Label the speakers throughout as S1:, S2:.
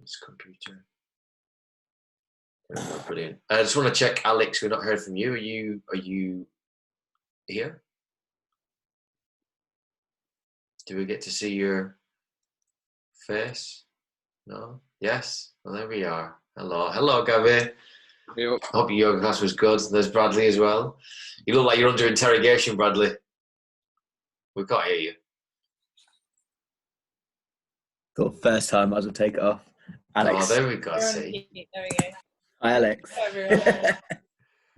S1: This computer. Brilliant. I just want to check, Alex. We've not heard from you. Are you here? Do we get to see your face? No. Yes. Well, there we are. Hello, Gabby.
S2: Yep.
S1: Hope your yoga class was good. There's Bradley as well. You look like you're under interrogation, Bradley. We can't hear you.
S3: Thought first time I was going to take it off. Alex.
S1: Oh, there we go. See.
S4: There we go.
S3: Hi, Alex.
S4: Hi, everyone.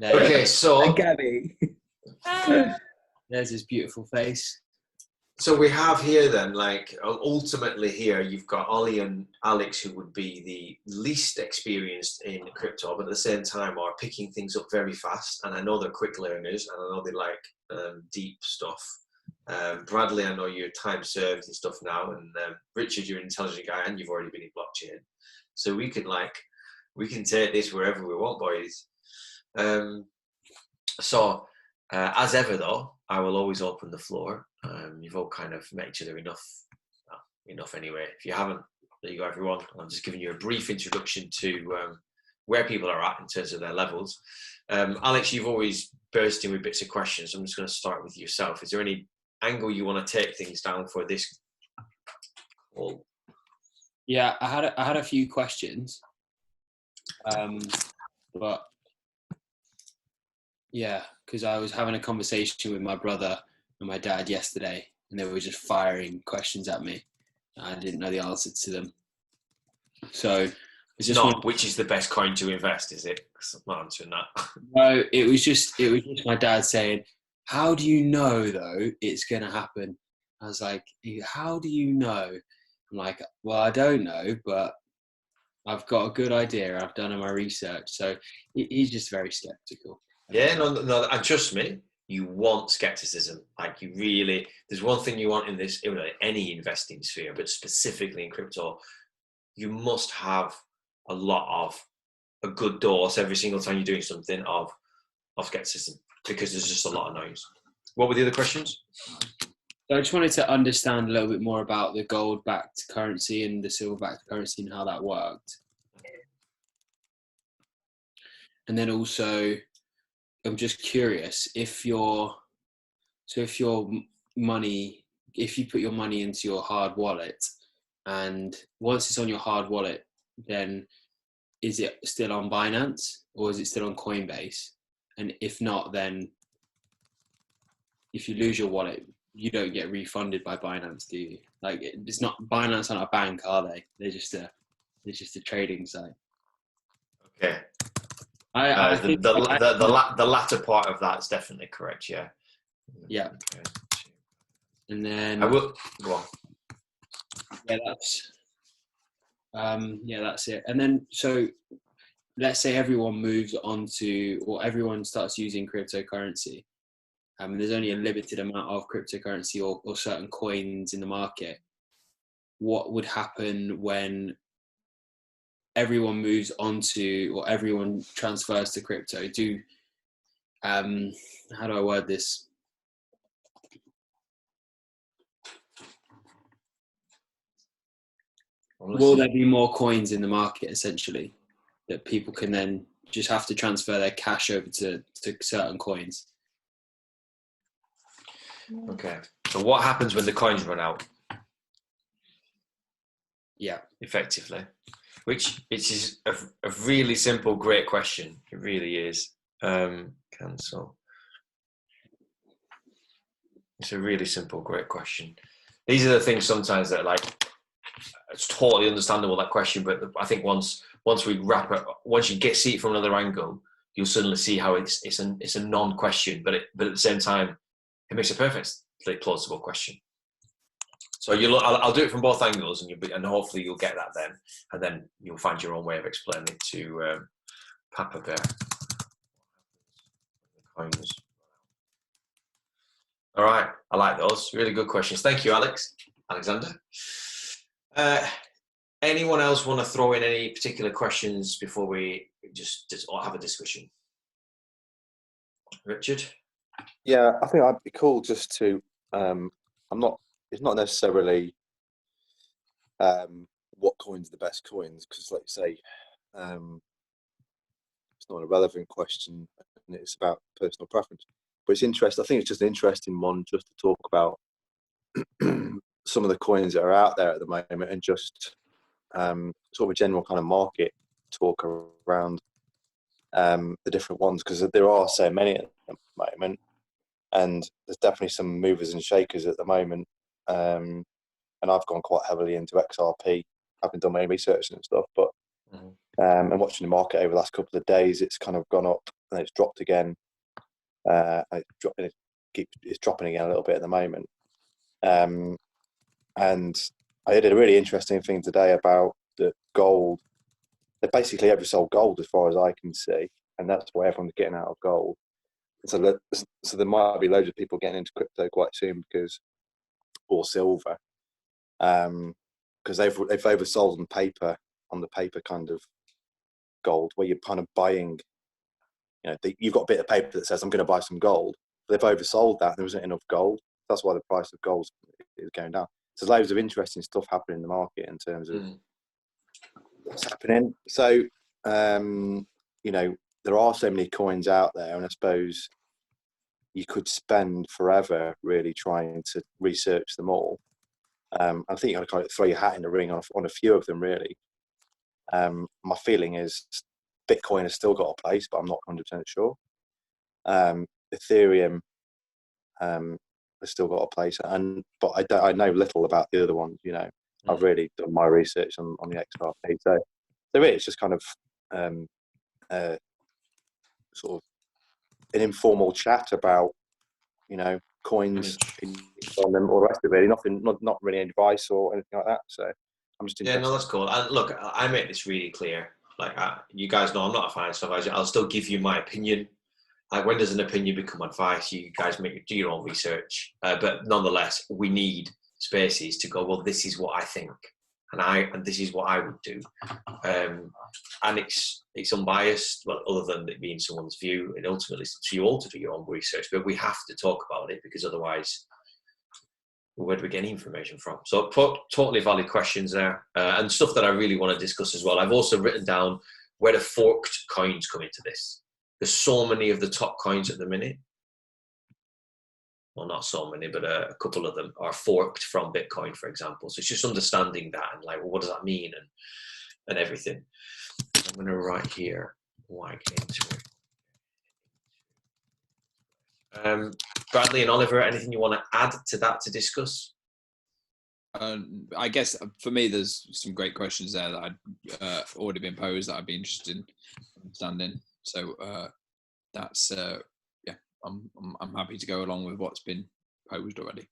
S1: Okay, so
S3: Hi, Gabby.
S4: Hi.
S2: There's his beautiful face.
S1: So we have here then, like, ultimately here, you've got Ollie and Alex, who would be the least experienced in crypto, but at the same time are picking things up very fast. And I know they're quick learners, and I know they like deep stuff. Bradley, I know you're time served and stuff now, and Richard, you're an intelligent guy, and you've already been in blockchain. So we can take this wherever we want, boys. As ever, though, I will always open the floor. You've all kind of met each other enough anyway. If you haven't, there you go, everyone. I'm just giving you a brief introduction to where people are at in terms of their levels. Alex, you've always burst in with bits of questions. I'm just going to start with yourself. Is there any angle you want to take things down for this call?
S2: Yeah, I had a few questions, but yeah, because I was having a conversation with my brother and my dad yesterday, and they were just firing questions at me. I didn't know the answer to them. So it's just
S1: which is the best coin to invest, is it? 'Cause I'm not answering that.
S2: No, it was just my dad saying, "How do you know though it's going to happen?" I was like, "How do you know?" I'm like, "Well, I don't know, but I've got a good idea. I've done my research." So he's just very skeptical.
S1: Yeah, no, and trust me, you want skepticism. Like, you really, there's one thing you want in this, any investing sphere, but specifically in crypto, you must have a lot of a good dose every single time you're doing something of skepticism, because there's just a lot of noise. What were the other questions?
S2: So I just wanted to understand a little bit more about the gold-backed currency and the silver-backed currency and how that worked. And then also, I'm just curious, if you put your money into your hard wallet, and once it's on your hard wallet, then is it still on Binance or is it still on Coinbase? And if not, then if you lose your wallet, you don't get refunded by Binance, do you? Like, it's not Binance, aren't a bank, are they? They're just a trading site.
S1: Okay.
S2: I think
S1: the latter part of that is definitely correct. Yeah.
S2: Yeah.
S1: Okay.
S2: And then
S1: I will go on.
S2: Yeah, that's it. And then, so let's say everyone moves on to, or everyone starts using cryptocurrency. There's only a limited amount of cryptocurrency or certain coins in the market. What would happen when everyone moves onto, or everyone transfers to crypto? How do I word this? Will there be more coins in the market, essentially, that people can then just have to transfer their cash over to certain coins?
S1: Okay. So what happens when the coins run out?
S2: Yeah.
S1: Effectively. Which is a really simple, great question. It really is. Cancel. It's a really simple, great question. These are the things sometimes that, like, it's totally understandable, that question, but I think once we wrap it, once you see it from another angle, you'll suddenly see how it's a non-question, but at the same time, it makes a perfectly plausible question. So I'll do it from both angles, and hopefully you'll get that then, and then you'll find your own way of explaining it to Papa Bear. Coins. All right, I like those. Really good questions. Thank you, Alexander. Anyone else want to throw in any particular questions before we just have a discussion? Richard?
S5: Yeah, I think I'd be cool just to. It's not necessarily what coins are the best coins, because like you say, it's not a relevant question, and it's about personal preference. But it's interesting. I think it's just an interesting one just to talk about some of the coins that are out there at the moment, and just sort of a general kind of market talk around the different ones, because there are so many at the moment, and there's definitely some movers and shakers at the moment. And I've gone quite heavily into XRP. I haven't done my own research and stuff, but and watching the market over the last couple of days, it's kind of gone up and it's dropped again. It's dropping again a little bit at the moment. And I did a really interesting thing today about the gold. They basically oversold gold as far as I can see, and that's why everyone's getting out of gold. So there might be loads of people getting into crypto quite soon or silver, because they've oversold on the paper kind of gold, where you're kind of buying, you've got a bit of paper that says I'm going to buy some gold. But they've oversold that. There isn't enough gold. That's why the price of gold is going down. So there's loads of interesting stuff happening in the market in terms of what's happening. So there are so many coins out there, and I suppose you could spend forever really trying to research them all. I think you've got to kind of throw your hat in the ring on a few of them, really. My feeling is Bitcoin has still got a place, but I'm not 100% sure. Ethereum has still got a place, but I know little about the other ones. I've really done my research on the XRP, so really it's just kind of sort of an informal chat about coins on them, or the rest of it. Not really advice or anything like that. So I'm just interested.
S1: Yeah, no, that's cool. And look, I make this really clear. Like, you guys know I'm not a finance advisor. I'll still give you my opinion. Like, when does an opinion become advice? You guys do your own research. But nonetheless, we need spaces to go, well, this is what I think. And this is what I would do. And it's unbiased, well, other than it being someone's view. And ultimately, it's for you all to do your own research. But we have to talk about it, because otherwise, where do we get information from? So totally valid questions there, and stuff that I really want to discuss as well. I've also written down where the forked coins come into this. There's so many of the top coins at the minute. Well, not so many, but a couple of them are forked from Bitcoin, for example. So it's just understanding that and like, well, what does that mean and everything. I'm going to write here why I get into it. Bradley and Oliver, anything you want to add to that to discuss?
S6: I guess for me, there's some great questions there that I'd already been posed that I'd be interested in understanding. So that's I'm happy to go along with what's been posed already.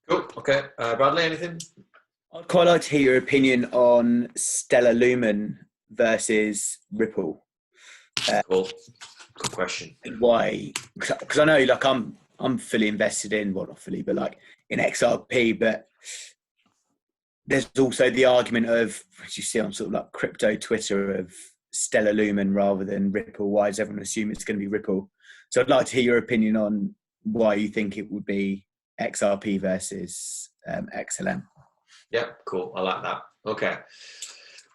S1: Cool. Okay, Bradley, anything?
S3: I'd quite like to hear your opinion on Stellar Lumen versus Ripple.
S1: Cool. Good question.
S3: Why? Because I know, like, I'm fully invested in, well, not fully, but like in XRP. But there's also the argument of, which you see on sort of like crypto Twitter, of Stellar Lumen rather than Ripple. Why does everyone assume it's going to be Ripple? So I'd like to hear your opinion on why you think it would be XRP versus XLM.
S1: Yeah, cool. I like that. Okay.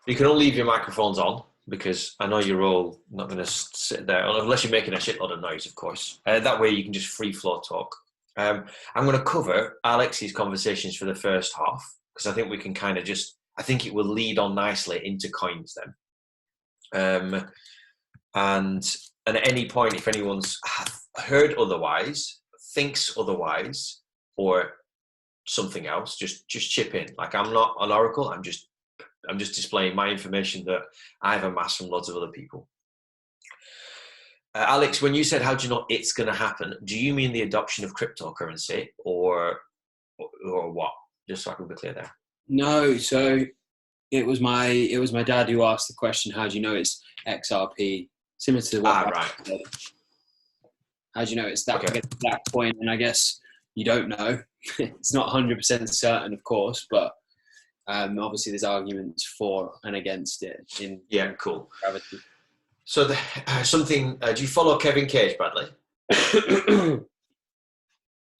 S1: You can all leave your microphones on, because I know you're all not going to sit there, unless you're making a shitload of noise, of course. That way you can just free flow talk. I'm going to cover Alex's conversations for the first half, because I think we can kind of I think it will lead on nicely into coins then. And at any point, if anyone's heard otherwise, thinks otherwise, or something else, just chip in. Like, I'm not an oracle. I'm just displaying my information that I've amassed from lots of other people. Alex, when you said, how do you know it's going to happen? Do you mean the adoption of cryptocurrency or what? Just so I can be clear there.
S2: No, so it was my dad who asked the question, how do you know it's XRP? Similar to what
S1: right.
S2: said. How do you know it's that,
S1: Okay.
S2: that coin? And I guess you don't know. It's not 100% certain, of course, but obviously there's arguments for and against it.
S1: Yeah, cool.
S2: Gravity.
S1: So do you follow Kevin Cage, Bradley?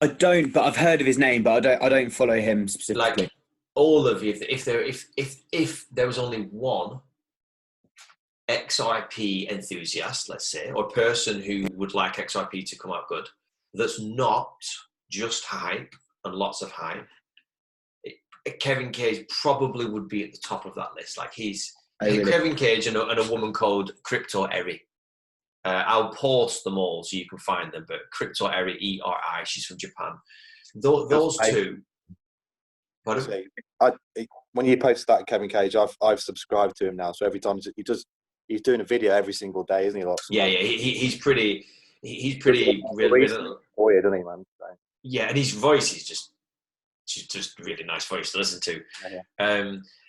S3: I don't, but I've heard of his name, but I don't follow him specifically.
S1: Like, all of you, if there was only one XRP enthusiast, let's say, or person who would like XRP to come out good, that's not just hype and lots of hype, Kevin Cage probably would be at the top of that list. Like Kevin Cage and a woman called Crypto Eri. I'll post them all so you can find them, but Crypto Eri, E-R-I, she's from Japan. Those two. Pardon?
S5: When you post that Kevin Cage, I've subscribed to him now. So every time he's doing a video every single day, isn't he?
S1: Yeah. He's pretty really,
S5: doesn't he, man? So.
S1: Yeah, and his voice is just really nice voice to listen to.
S5: Yeah.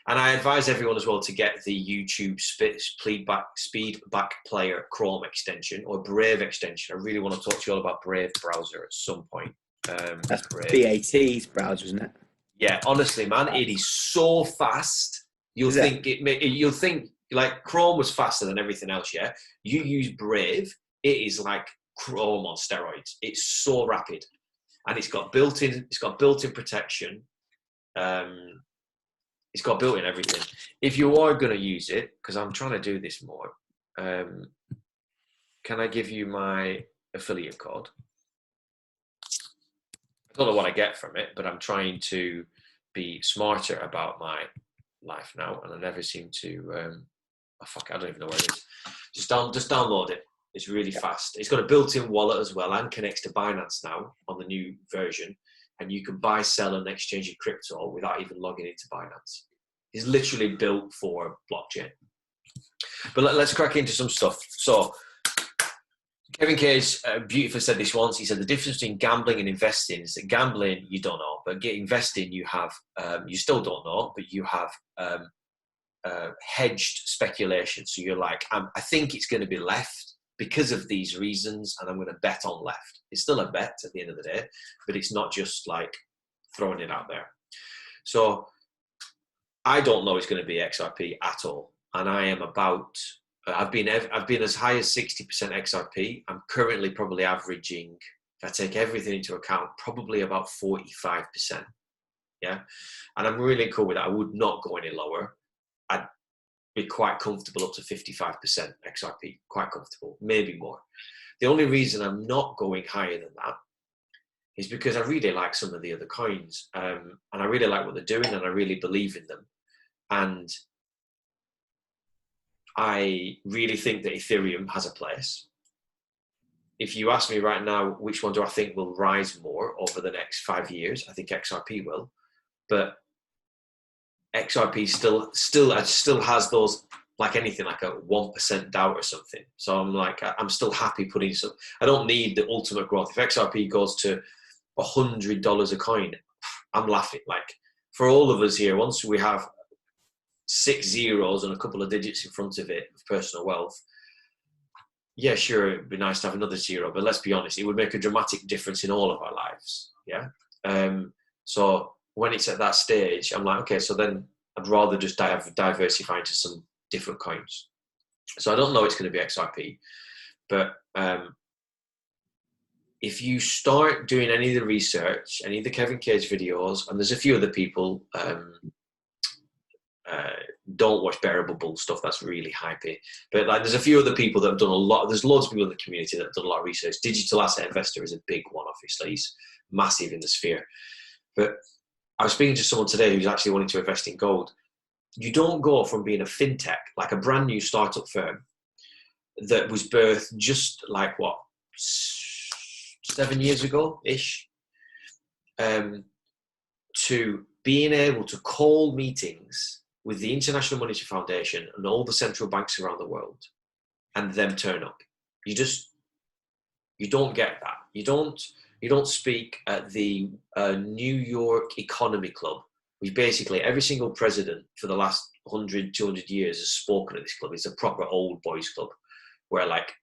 S1: And I advise everyone as well to get the YouTube Speedback Player Chrome extension or Brave extension. I really want to talk to you all about Brave browser at some point.
S3: That's BAT's browser, isn't it?
S1: Yeah, honestly, man, it is so fast. You'll think like Chrome was faster than everything else. Yeah, you use Brave, it is like Chrome on steroids. It's so rapid, and it's got built-in protection. It's got built-in everything. If you are going to use it, because I'm trying to do this more, can I give you my affiliate code? I don't know what I get from it, but I'm trying to be smarter about my life now, and I never seem to. I don't even know where it is. Just download it. It's really fast. It's got a built-in wallet as well, and connects to Binance now on the new version. And you can buy, sell, and exchange your crypto without even logging into Binance. It's literally built for blockchain. But let's crack into some stuff. So. Kevin Cage beautifully said this once. He said the difference between gambling and investing is that gambling you don't know, but investing you have. You still don't know, but you have hedged speculation. So you're like, I think it's going to be left because of these reasons, and I'm going to bet on left. It's still a bet at the end of the day, but it's not just like throwing it out there. So I don't know it's going to be XRP at all, and I am about. I've been as high as 60% XRP. I'm currently probably averaging, if I take everything into account, probably about 45%. Yeah, and I'm really cool with that. I would not go any lower. I'd be quite comfortable up to 55% XRP. Quite comfortable, maybe more. The only reason I'm not going higher than that is because I really like some of the other coins, and I really like what they're doing, and I really believe in them, and I really think that Ethereum has a place. If you ask me right now, which one do I think will rise more over the next 5 years? I think XRP will, but XRP still has those, like anything, like a 1% doubt or something. So I'm still happy putting some. I don't need the ultimate growth. If XRP goes to $100 a coin, I'm laughing. Like for all of us here, once we have 6 zeros and a couple of digits in front of it of personal wealth, yeah, sure, it'd be nice to have another zero, but let's be honest, it would make a dramatic difference in all of our lives. Yeah. So when it's at that stage, I'm like, okay, so then I'd rather just diversify into some different coins. So I don't know it's going to be XRP, but if you start doing any of the research, any of the Kevin Cage videos, and there's a few other people, don't watch Bearable Bull stuff, that's really hypey, but like there's a few other people that have done a lot. There's loads of people in the community that have done a lot of research. Digital Asset Investor is a big one, obviously. He's massive in the sphere. But I was speaking to someone today who's actually wanting to invest in gold. You don't go from being a fintech, like a brand new startup firm that was birthed just like 7 years ago ish, to being able to call meetings with the International Monetary Foundation and all the central banks around the world and them turn up. You don't get that. You don't speak at the New York Economy Club, which basically every single president for the last 100, 200 years has spoken at this club. It's a proper old boys club where like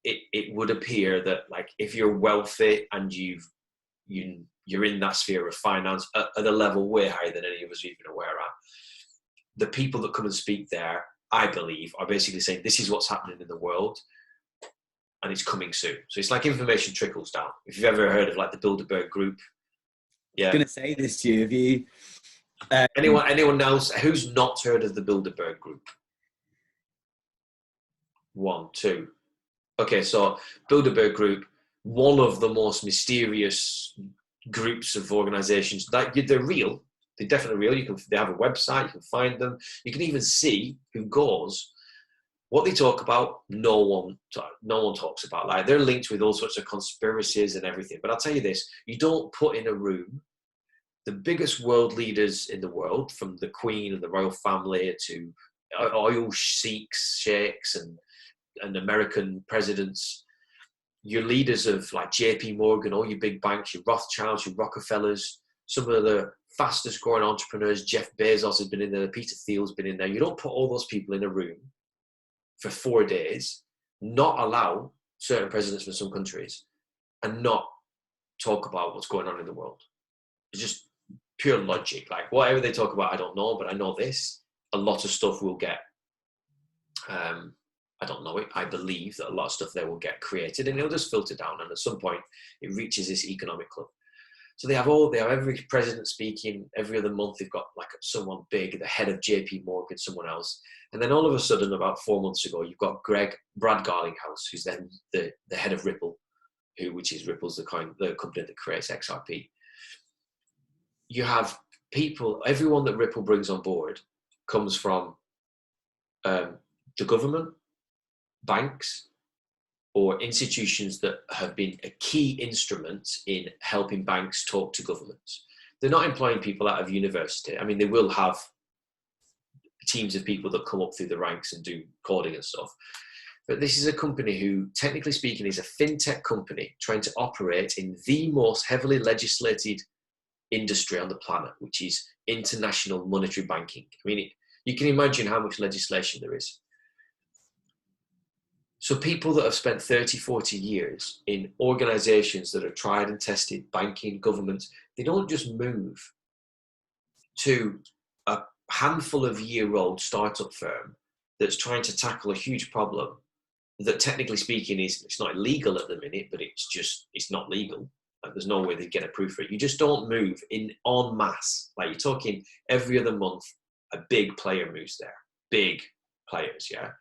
S1: it would appear that like if you're wealthy and you're in that sphere of finance at a level way higher than any of us are even aware of, the people that come and speak there, I believe, are basically saying this is what's happening in the world and it's coming soon. So it's like information trickles down. If you've ever heard of like the Bilderberg Group. Yeah.
S3: I was going to say this to you.
S1: Anyone else who's not heard of the Bilderberg Group? 1, 2. Okay, so Bilderberg Group, one of the most mysterious groups of organizations. That they're real. They're definitely real. They have a website. You can find them. You can even see who goes. What they talk about, no one talks about. Like, they're linked with all sorts of conspiracies and everything. But I'll tell you this: you don't put in a room the biggest world leaders in the world, from the Queen and the royal family to oil sheiks and American presidents, your leaders of like JP Morgan, all your big banks, your Rothschilds, your Rockefellers, some of the fastest growing entrepreneurs. Jeff Bezos has been in there, Peter Thiel's been in there. You don't put all those people in a room for 4 days, not allow certain presidents from some countries, and not talk about what's going on in the world. It's just pure logic. Like, whatever they talk about, I don't know, but I know this: a lot of stuff will get I don't know it. I believe that a lot of stuff there will get created, and it'll just filter down, and at some point it reaches this economic club. So they have every president speaking every other month. They've got like someone big, the head of JP Morgan, someone else. And then all of a sudden, about 4 months ago, you've got Brad Garlinghouse, who's then the head of Ripple, which is Ripple's the company that creates XRP. You have people, everyone that Ripple brings on board comes from the government, banks, or institutions that have been a key instrument in helping banks talk to governments. They're not employing people out of university. I mean, they will have teams of people that come up through the ranks and do coding and stuff. But this is a company who, technically speaking, is a fintech company trying to operate in the most heavily legislated industry on the planet, which is international monetary banking. I mean, you can imagine how much legislation there is. So people that have spent 30, 40 years in organizations that are tried and tested, banking, governments, they don't just move to a handful of year-old startup firm that's trying to tackle a huge problem that, technically speaking, it's not illegal at the minute, but it's not legal. Like, there's no way they get approved for it. You just don't move in en masse. Like, you're talking every other month, a big player moves there. Big players, yeah.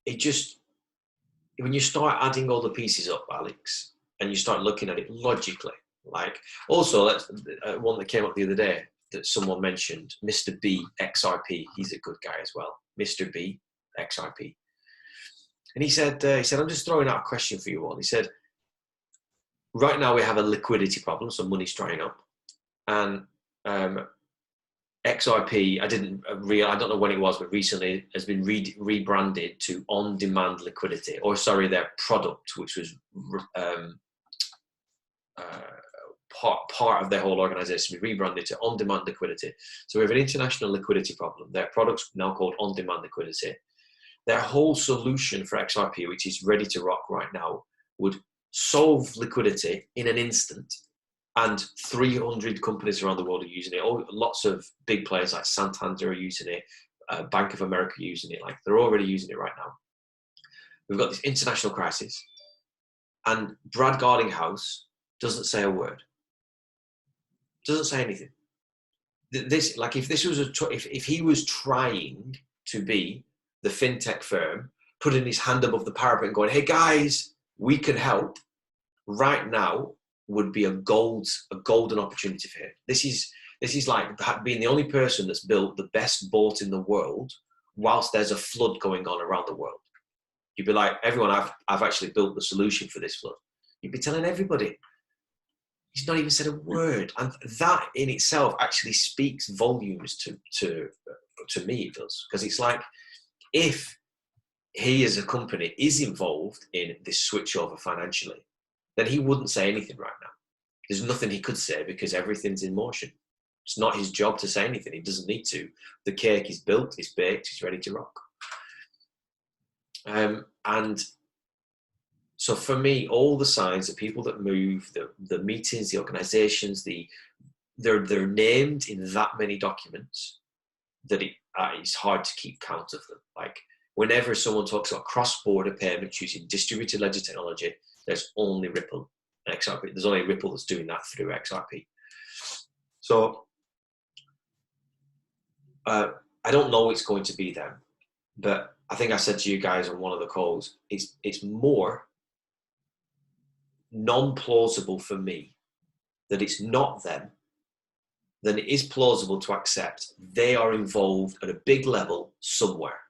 S1: It just, when you start adding all the pieces up, Alex, and you start looking at it logically, like, also that's one that came up the other day that someone mentioned, Mr. B XRP. He's a good guy as well, Mr. B XRP. And he said, I'm just throwing out a question for you all. He said, right now we have a liquidity problem, so money's drying up, and XRP, I don't know when it was, but recently has been rebranded to on-demand liquidity, or sorry, their product, which was part of their whole organization, rebranded to on-demand liquidity. So we have an international liquidity problem. Their product's now called on-demand liquidity. Their whole solution for XRP, which is ready to rock right now, would solve liquidity in an instant. And 300 companies around the world are using it. Lots of big players like Santander are using it. Bank of America are using it. Like, they're already using it right now. We've got this international crisis, and Brad Garlinghouse doesn't say a word. Doesn't say anything. This, like, if this was if he was trying to be the fintech firm, putting his hand above the parapet and going, "Hey guys, we can help," right now would be a golden opportunity for him. This is like being the only person that's built the best boat in the world whilst there's a flood going on around the world. You'd be like, everyone, I've actually built the solution for this flood. You'd be telling everybody. He's not even said a word, and that in itself actually speaks volumes to me. It does, because it's like, if he as a company is involved in this switchover financially, then he wouldn't say anything right now. There's nothing he could say because everything's in motion. It's not his job to say anything. He doesn't need to. The cake is built, it's baked, it's ready to rock. And so for me, all the signs, the people that move, the meetings, the organizations, they're named in that many documents that it's hard to keep count of them. Like, whenever someone talks about cross-border payments using distributed ledger technology, there's only Ripple and XRP. There's only Ripple that's doing that through XRP. So I don't know it's going to be them, but I think I said to you guys on one of the calls, it's more non-plausible for me that it's not them than it is plausible to accept they are involved at a big level somewhere.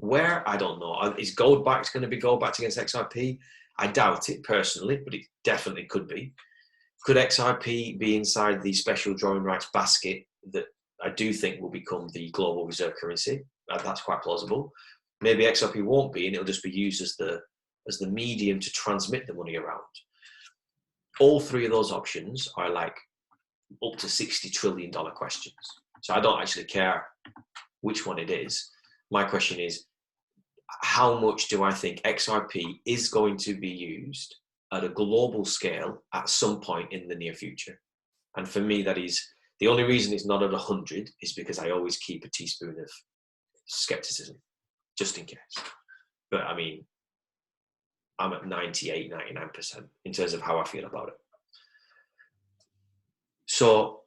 S1: Where, I don't know. Is Goldback's going to be Goldbacked against XRP? I doubt it personally, but it definitely could be. Could XRP be inside the special drawing rights basket that I do think will become the global reserve currency? That's quite plausible. Maybe XRP won't be, and it'll just be used as the medium to transmit the money around. All three of those options are like up to $60 trillion questions. So I don't actually care which one it is. My question is, how much do I think XRP is going to be used at a global scale at some point in the near future? And for me, that is the only reason it's not at 100 is because I always keep a teaspoon of skepticism, just in case. But I mean, I'm at 98, 99% in terms of how I feel about it. So,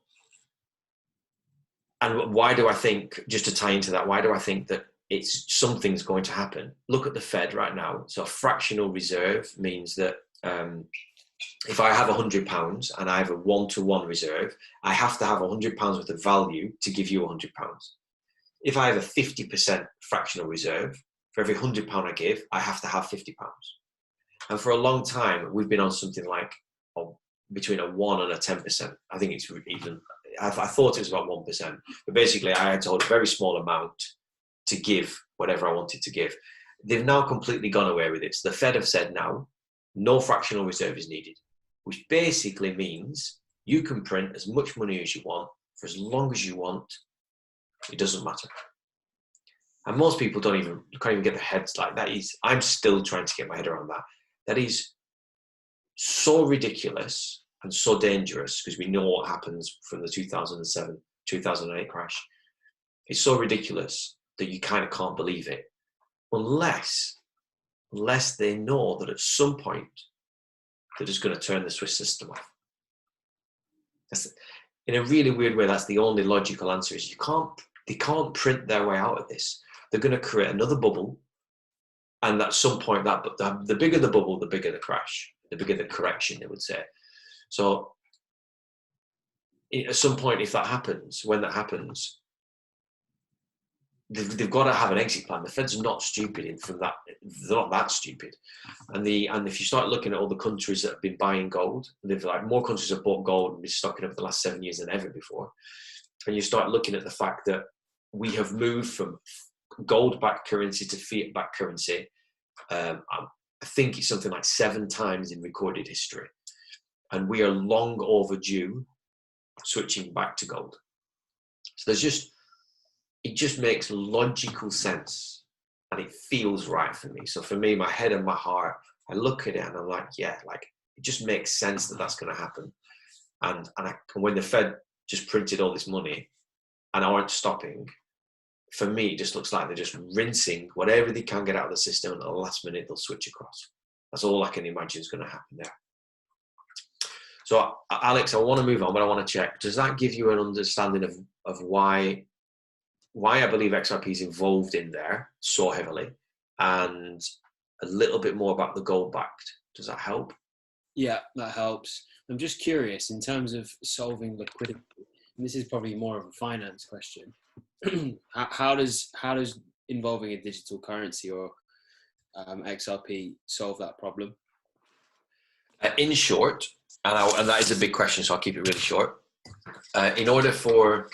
S1: and why do I think, just to tie into that, why do I think that something's going to happen? Look at the Fed right now. So a fractional reserve means that if I have £100 and I have a 1-to-1 reserve, I have to have £100 worth of value to give you £100. If I have a 50% fractional reserve, for every £100 I give, I have to have £50. And for a long time, we've been on something like between a 1 and a 10%. I think it's even, I thought it was about 1%. But basically, I had to hold a very small amount to give whatever I wanted to give. They've now completely gone away with it. So the Fed have said now, no fractional reserve is needed, which basically means you can print as much money as you want for as long as you want. It doesn't matter. And most people can't even get their heads like that. I'm still trying to get my head around that. That is so ridiculous and so dangerous because we know what happens from the 2007, 2008 crash. It's so ridiculous that you kind of can't believe it unless they know that at some point they're just going to turn the Swiss system off. In a really weird way, that's the only logical answer is they can't print their way out of this. They're going to create another bubble. And at some point, the bigger the bubble, the bigger the crash, the bigger the correction, they would say. So at some point, when that happens, they've got to have an exit plan. The Fed's not stupid from that. They're not that stupid. And if you start looking at all the countries that have been buying gold, more countries have bought gold and been stocking up the last 7 years than ever before. And you start looking at the fact that we have moved from gold-backed currency to fiat-backed currency. I think it's something like 7 times in recorded history. And we are long overdue switching back to gold. So it just makes logical sense and it feels right for me. So for me, my head and my heart, I look at it and I'm like, yeah, like it just makes sense that that's going to happen. And when the Fed just printed all this money and aren't stopping, for me, it just looks like they're just rinsing whatever they can get out of the system, and at the last minute they'll switch across. That's all I can imagine is going to happen there. So, Alex, I want to move on, but I want to check. Does that give you an understanding of why I believe XRP is involved in there so heavily, and a little bit more about the gold-backed? Does that help?
S2: Yeah, that helps. I'm just curious in terms of solving liquidity. And this is probably more of a finance question. How does involving a digital currency or XRP solve that problem?
S1: In short, and that is a big question, so I'll keep it really short. In order for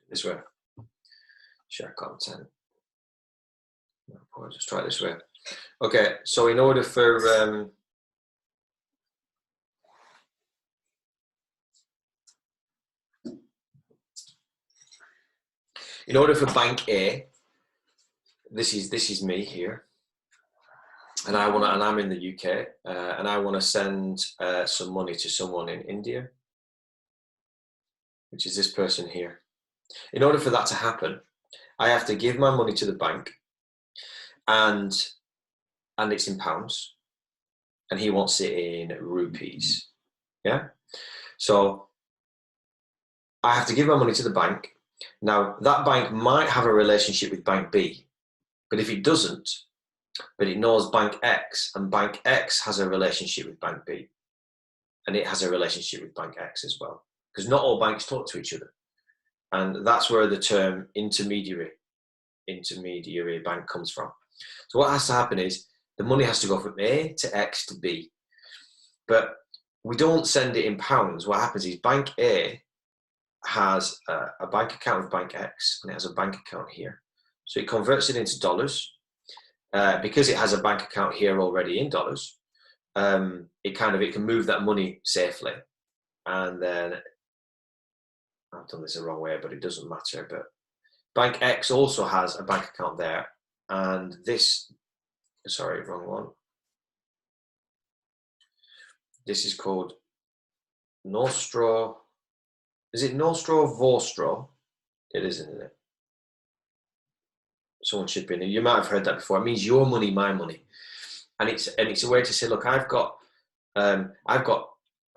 S1: this way, share content. I'll just try this way. Okay, so in order for Bank A, this is me here, and I'm in the UK, and I want to send some money to someone in India, which is this person here. In order for that to happen, I have to give my money to the bank, and it's in pounds, and he wants it in rupees. Yeah. So I have to give my money to the bank. Now, that bank might have a relationship with Bank B, but if it doesn't, but it knows Bank X, and Bank X has a relationship with Bank B, and it has a relationship with Bank X as well, because not all banks talk to each other. And that's where the term intermediary bank comes from. So what has to happen is the money has to go from A to X to B. But we don't send it in pounds. What happens is Bank A has a bank account with Bank X, and it has a bank account here. So it converts it into dollars. Because it has a bank account here already in dollars, it can move that money safely. And then, I've done this the wrong way, but it doesn't matter. But Bank X also has a bank account there, and this, sorry, wrong one. This is called Nostro. Is it Nostro Vostro? It is, isn't it? Someone should be. You might have heard that before. It means your money, my money, and it's a way to say, look, I've got an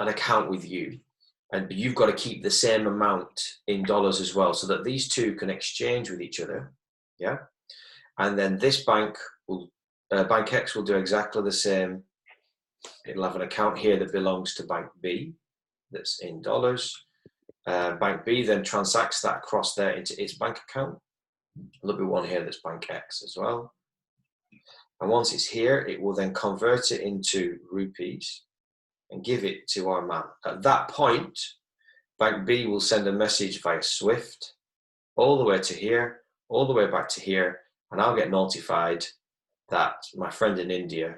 S1: account with you, and you've got to keep the same amount in dollars as well, so that these two can exchange with each other. Yeah, and then this bank X will do exactly the same. It'll have an account here that belongs to Bank B, that's in dollars. Bank B then transacts that across there into its bank account. There'll be one here that's Bank X as well. And once it's here, it will then convert it into rupees and give it to our man. At that point, Bank B will send a message via Swift all the way to here, all the way back to here, and I'll get notified that my friend in India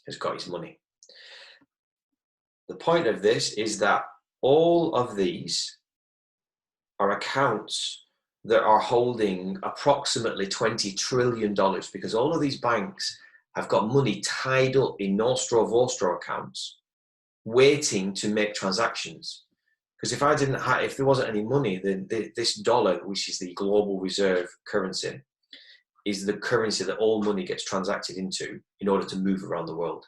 S1: has got his money. The point of this is that all of these are accounts that are holding approximately $20 trillion, because all of these banks have got money tied up in Nostro Vostro accounts waiting to make transactions. Because if there wasn't any money, then this dollar, which is the global reserve currency, is the currency that all money gets transacted into in order to move around the world.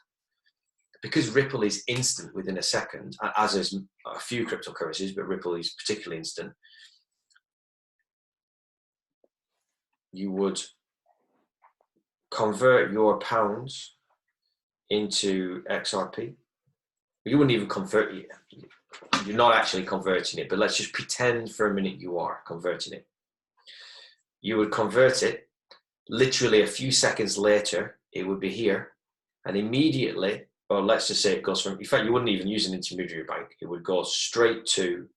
S1: Because Ripple is instant within a second, as is a few cryptocurrencies, but Ripple is particularly instant, you would convert your pounds into XRP. You wouldn't even convert it. You're not actually converting it, but let's just pretend for a minute you are converting it. You would convert it, literally a few seconds later, it would be here, and immediately, or let's just say it goes from, in fact, you wouldn't even use an intermediary bank. It would go straight to,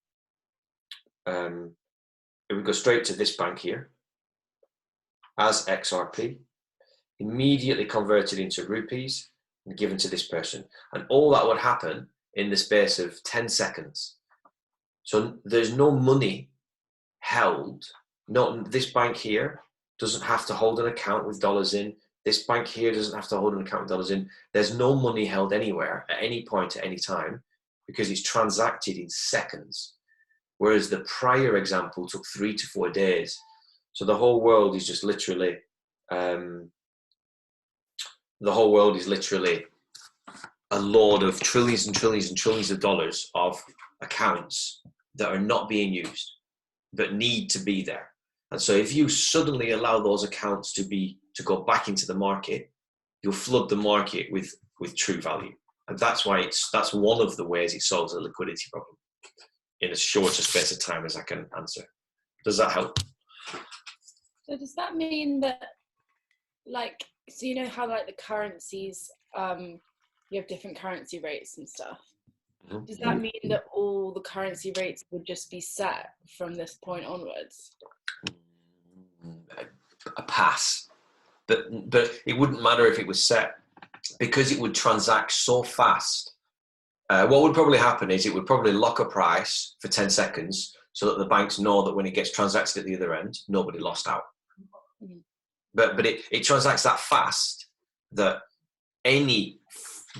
S1: this bank here as XRP, immediately converted into rupees and given to this person. And all that would happen in the space of 10 seconds. So there's no money held. No, this bank here doesn't have to hold an account with dollars in. This bank here doesn't have to hold an account with dollars in. There's no money held anywhere at any point at any time, because it's transacted in seconds. Whereas the prior example took 3 to 4 days. So the whole world is just literally, a load of trillions and trillions and trillions of dollars of accounts that are not being used, but need to be there. And so if you suddenly allow those accounts to go back into the market, you'll flood the market with true value. And that's why that's one of the ways it solves a liquidity problem in as short a space of time as I can answer. Does that help?
S4: So does that mean that, like, so you know how like the currencies, you have different currency rates and stuff. Mm-hmm. Does that mean that all the currency rates would just be set from this point onwards?
S1: A pass, but it wouldn't matter if it was set, because it would transact so fast. What would probably happen is it would probably lock a price for 10 seconds so that the banks know that when it gets transacted at the other end, nobody lost out. Mm-hmm. But it transacts that fast that any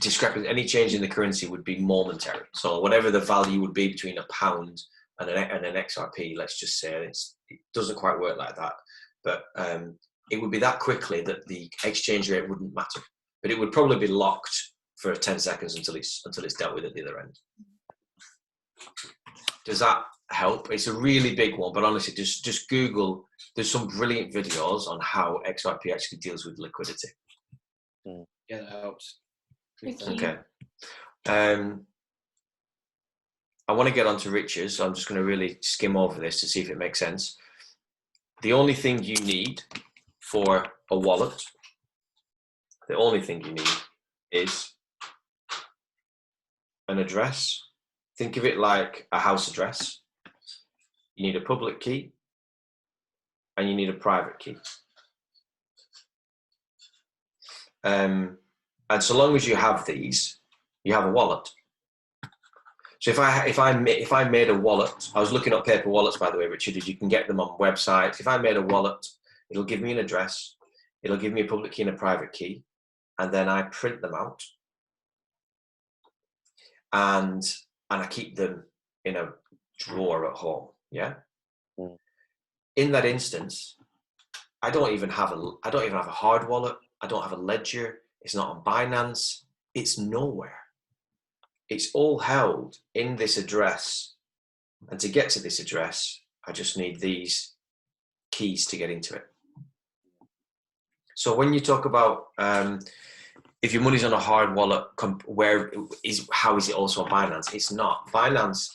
S1: discrepancy, any change in the currency would be momentary. So whatever the value would be between a pound and an XRP, let's just say, it doesn't quite work like that. But it would be that quickly that the exchange rate wouldn't matter. But it would probably be locked for 10 seconds until it's dealt with at the other end. Does that help? It's a really big one, but honestly, just Google. There's some brilliant videos on how XRP actually deals with liquidity.
S2: Yeah, that helps.
S1: Okay. I want to get on to Rich's, so I'm just going to really skim over this to see if it makes sense. The only thing you need for a wallet, the only thing you need is an address. Think of it like a house address. You need a public key and you need a private key. And so long as you have these, you have a wallet. So if I made a wallet, I was looking up paper wallets, by the way, Richard, you can get them on websites. If I made a wallet, it'll give me an address, it'll give me a public key and a private key, and then I print them out, and I keep them in a drawer at home. Yeah. In that instance, I don't even have a hard wallet. I don't have a ledger. It's not on Binance. It's nowhere. It's all held in this address. And to get to this address, I just need these keys to get into it. So when you talk about if your money's on a hard wallet, how is it also on Binance? It's not. Binance,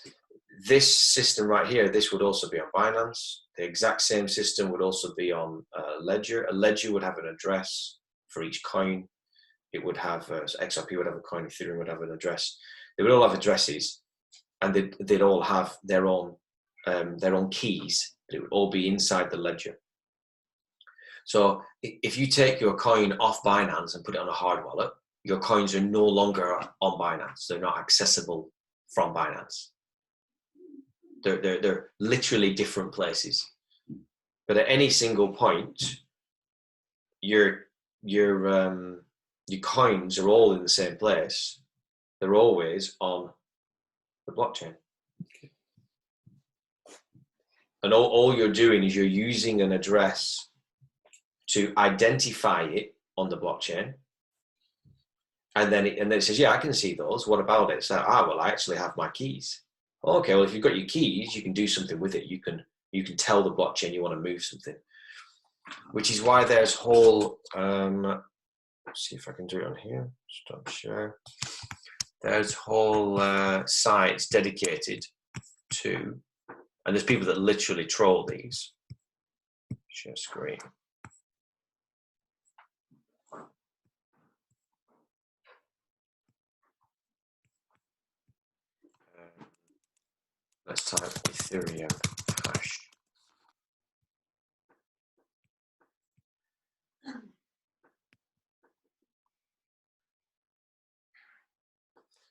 S1: this system right here, this would also be on Binance. The exact same system would also be on Ledger. A Ledger would have an address for each coin. It would have, XRP would have a coin, Ethereum would have an address. They would all have addresses, and they'd all have their own keys. It would all be inside the ledger. So if you take your coin off Binance and put it on a hard wallet, your coins are no longer on Binance. They're not accessible from Binance. They're literally different places. But at any single point, your coins are all in the same place. They're always on the blockchain. And all you're doing is you're using an address to identify it on the blockchain. And then it says, yeah, I can see those. What about it? So, well, I actually have my keys. Okay, well, if you've got your keys, you can do something with it. You can tell the blockchain you want to move something. Which is why there's whole, let's see if I can do it on here. Stop share. There's whole sites dedicated to, and there's people that literally troll these. Share screen. Let's type Ethereum hash.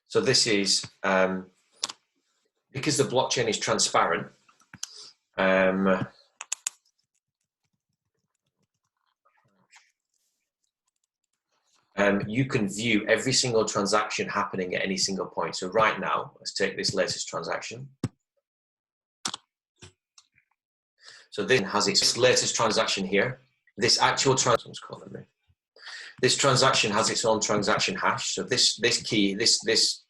S1: So this is, because the blockchain is transparent, you can view every single transaction happening at any single point. So right now, let's take this latest transaction. So this has its latest transaction here. This actual transaction, this transaction has its own transaction hash. So this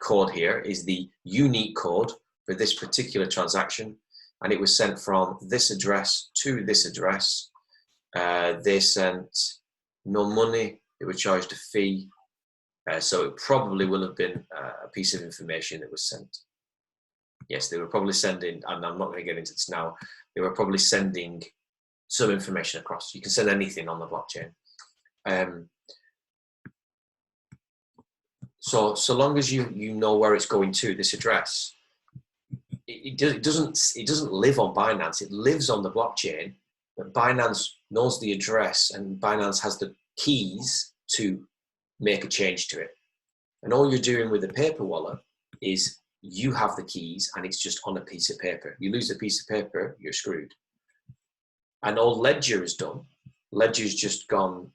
S1: code here is the unique code for this particular transaction, and it was sent from this address to this address. They sent no money. They were charged a fee. So it probably will have been a piece of information that was sent. Yes, they were probably sending, and I'm not going to get into this now, they were probably sending some information across. You can send anything on the blockchain. So long as you know where it's going to, this address, it doesn't live on Binance. It lives on the blockchain, but Binance knows the address, and Binance has the keys to make a change to it. And all you're doing with the paper wallet is you have the keys, and it's just on a piece of paper. You lose a piece of paper, you're screwed. And all Ledger has done, Ledger's just gone,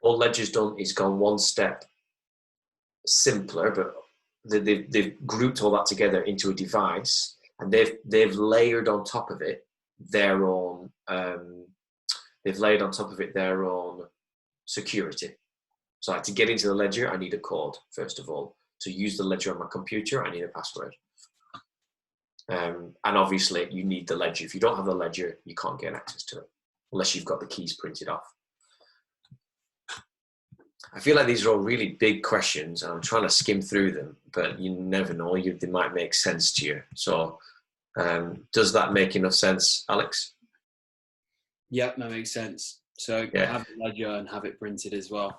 S1: all Ledger's done is gone one step simpler, but they've grouped all that together into a device, and they've layered on top of it their own security. So to get into the ledger, I need a code, first of all. To use the ledger on my computer, I need a password. And obviously, you need the ledger. If you don't have the ledger, you can't get access to it unless you've got the keys printed off. I feel like these are all really big questions, and I'm trying to skim through them, but you never know. They might make sense to you. So, does that make enough sense, Alex?
S2: Yep, that makes sense. So
S1: Yeah.
S2: have a ledger and have it printed as well,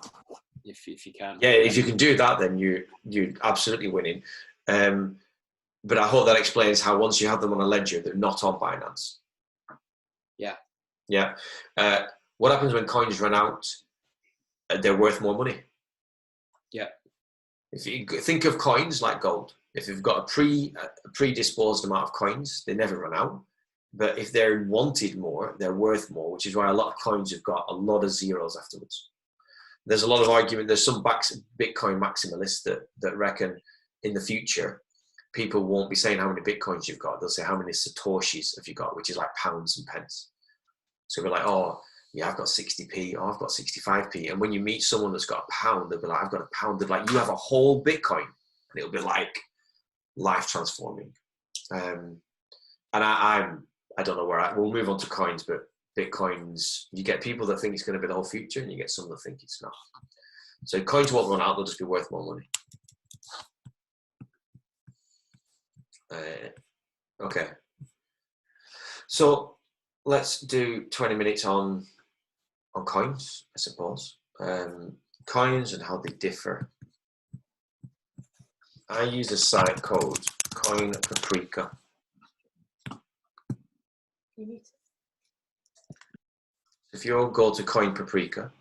S2: if you can.
S1: Yeah, if you can do that, then you're absolutely winning. But I hope that explains how once you have them on a ledger, they're not on Binance.
S2: Yeah.
S1: Yeah. What happens when coins run out? They're worth more money.
S2: Yeah.
S1: If you think of coins like gold, if you've got a predisposed amount of coins, they never run out. But if they're wanted more, they're worth more, which is why a lot of coins have got a lot of zeros afterwards. There's a lot of argument. There's some Bitcoin maximalists that reckon in the future, people won't be saying how many Bitcoins you've got. They'll say how many Satoshis have you got, which is like pounds and pence. So we're like, oh, yeah, I've got 60p, oh, I've got 65p. And when you meet someone that's got a pound, they'll be like, I've got a pound. They're like, you have a whole Bitcoin. And it'll be like life transforming. And I don't know we'll move on to coins, but Bitcoins, you get people that think it's going to be the whole future, and you get some that think it's not. So coins won't run out, they'll just be worth more money. Okay. So let's do 20 minutes on coins, I suppose. Coins and how they differ. I use a site called Coin Paprika. If you go to Coin Paprika,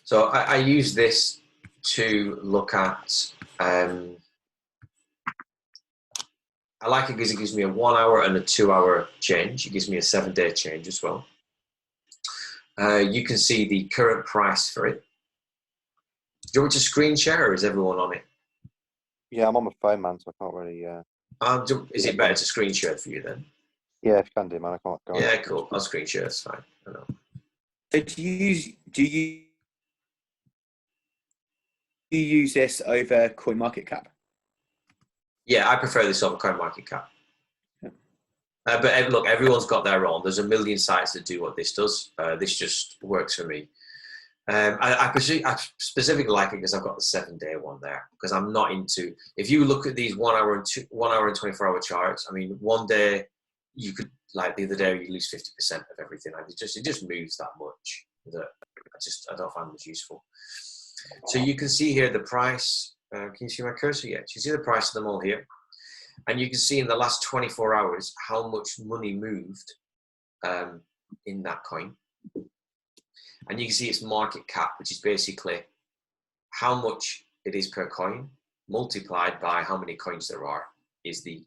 S1: so I use this to look at, I like it because it gives me a 1 hour and a 2 hour change. It gives me a 7-day change as well. You can see the current price for it. Do you want me to screen share, or is everyone on it?
S5: Yeah, I'm on my phone, man, so I can't really.
S1: Is it better to screen share for you then?
S5: Yeah, if you can do, man, I can't go.
S1: Yeah, cool. I'll screen share. It's fine. I know.
S3: So do you use this over CoinMarketCap?
S1: Yeah, I prefer this over CoinMarketCap. But look, everyone's got their own. There's a million sites that do what this does. This just works for me. I specifically like it because I've got the 7-day one there. Because I'm not into. If you look at these 1 hour and 24-hour charts, I mean, one day you could, like the other day, you lose 50% of everything. Like it just moves that much that I don't find it useful. So you can see here the price. Can you see my cursor yet? You see the price of them all here. And you can see in the last 24 hours how much money moved in that coin. And you can see its market cap, which is basically how much it is per coin multiplied by how many coins there are, is the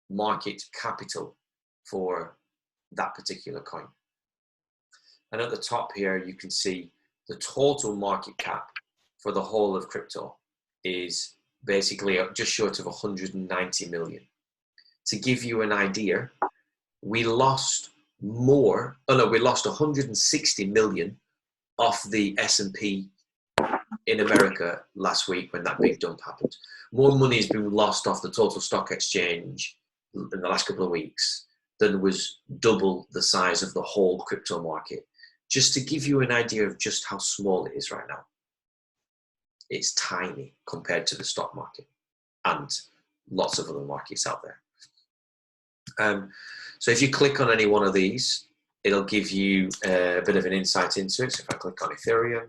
S1: market capital for that particular coin. And at the top here, you can see the total market cap for the whole of crypto is basically just short of 190 million. To give you an idea, we lost 160 million off the S&P in America last week when that big dump happened. More money has been lost off the total stock exchange in the last couple of weeks than was double the size of the whole crypto market. Just to give you an idea of just how small it is right now. It's tiny compared to the stock market and lots of other markets out there. So if you click on any one of these, it'll give you a bit of an insight into it. So if I click on Ethereum,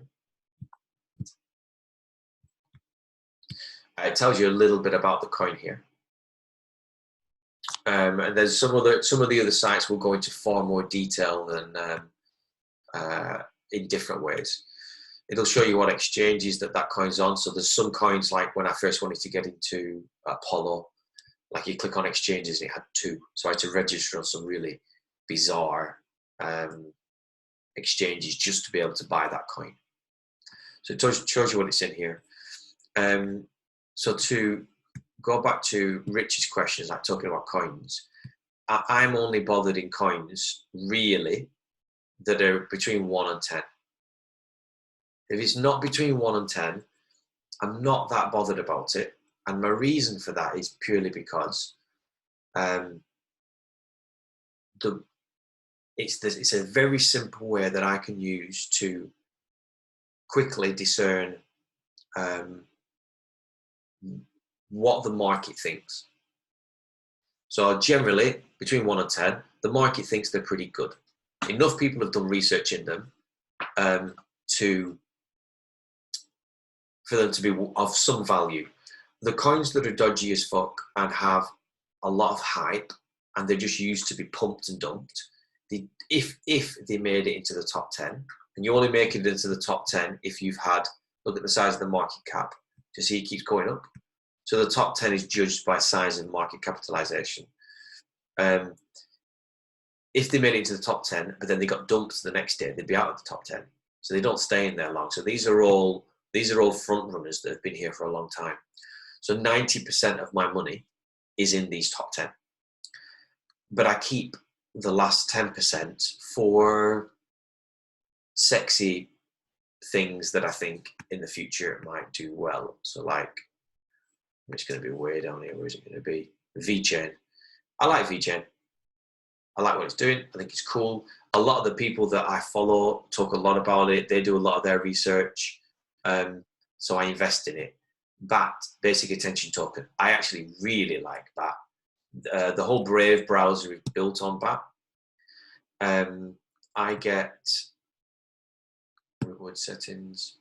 S1: it tells you a little bit about the coin here. And there's some of the other sites will go into far more detail than in different ways. It'll show you what exchanges that coin's on. So there's some coins, like when I first wanted to get into Apollo, like you click on exchanges and it had 2. So I had to register on some really bizarre exchanges just to be able to buy that coin. So it shows you what it's in here. So to go back to Rich's questions, like talking about coins. I'm only bothered in coins, really, that are between 1 and 10. If it's not between 1 and 10, I'm not that bothered about it. And my reason for that is purely because it's a very simple way that I can use to quickly discern what the market thinks. So generally, between 1 and 10, the market thinks they're pretty good. Enough people have done research in them for them to be of some value. The coins that are dodgy as fuck and have a lot of hype and they're just used to be pumped and dumped, if they made it into the top 10, and you only make it into the top 10 if you've had, look at the size of the market cap to see it keeps going up. So the top 10 is judged by size and market capitalization. If they made it into the top 10, but then they got dumped the next day, they'd be out of the top 10. So they don't stay in there long. So these are all front runners that have been here for a long time. So 90% of my money is in these top 10. But I keep the last 10% for sexy things that I think in the future might do well. So like, it's going to be way down here. Where is it going to be? VeChain. I like VeChain. I like what it's doing. I think it's cool. A lot of the people that I follow talk a lot about it. They do a lot of their research. So I invest in it. BAT, Basic Attention Token. I actually really like BAT. The whole Brave browser is built on BAT. I get reward settings.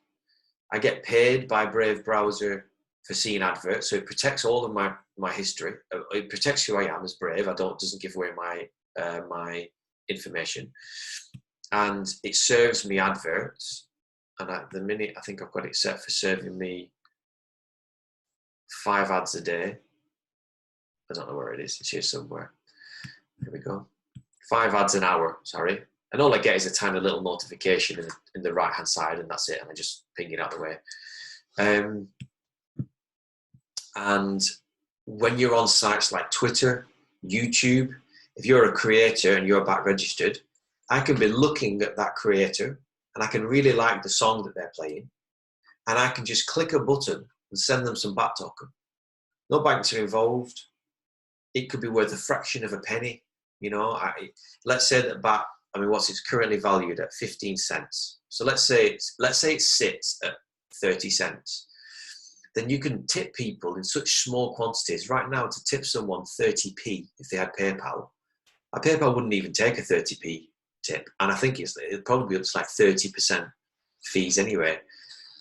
S1: I get paid by Brave browser for seeing adverts, so it protects all of my history. It protects who I am as Brave. Doesn't give away my information, and it serves me adverts. And at the minute, I think I've got it set for serving me 5 ads a day. I don't know where it is. It's here somewhere. Here we go. 5 ads an hour. Sorry. And all I get is a tiny little notification in the right hand side, and that's it. And I just ping it out of the way. And when you're on sites like Twitter, YouTube, if you're a creator and you're BAT registered, I can be looking at that creator and I can really like the song that they're playing, and I can just click a button and send them some BAT token. No banks are involved. It could be worth a fraction of a penny. You know, let's say that BAT, what's it's currently valued at 15 cents. So let's say it sits at 30 cents. Then you can tip people in such small quantities. Right now, to tip someone 30p if they had PayPal, PayPal wouldn't even take a 30p tip. And I think it'd probably be up to like 30% fees anyway.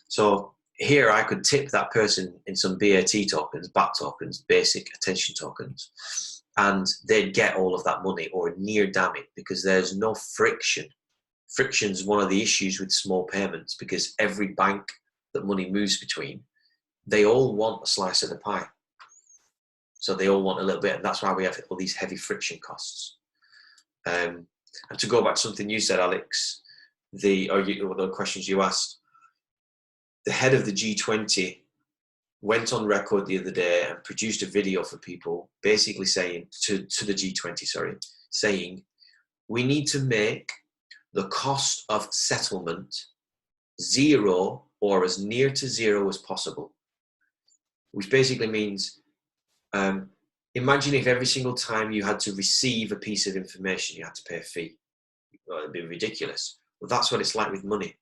S1: So here I could tip that person in some BAT tokens, BAT tokens, basic attention tokens, and they'd get all of that money or near damn it, because there's no friction. Friction's one of the issues with small payments, because every bank that money moves between, they all want a slice of the pie. So they all want a little bit, and that's why we have all these heavy friction costs. And to go back to something you said, Alex, the questions you asked, the head of the G20 went on record the other day and produced a video for people, basically saying to the G20, saying we need to make the cost of settlement zero or as near to zero as possible, which basically means imagine if every single time you had to receive a piece of information, you had to pay a fee. Well, it'd be ridiculous. Well, that's what it's like with money.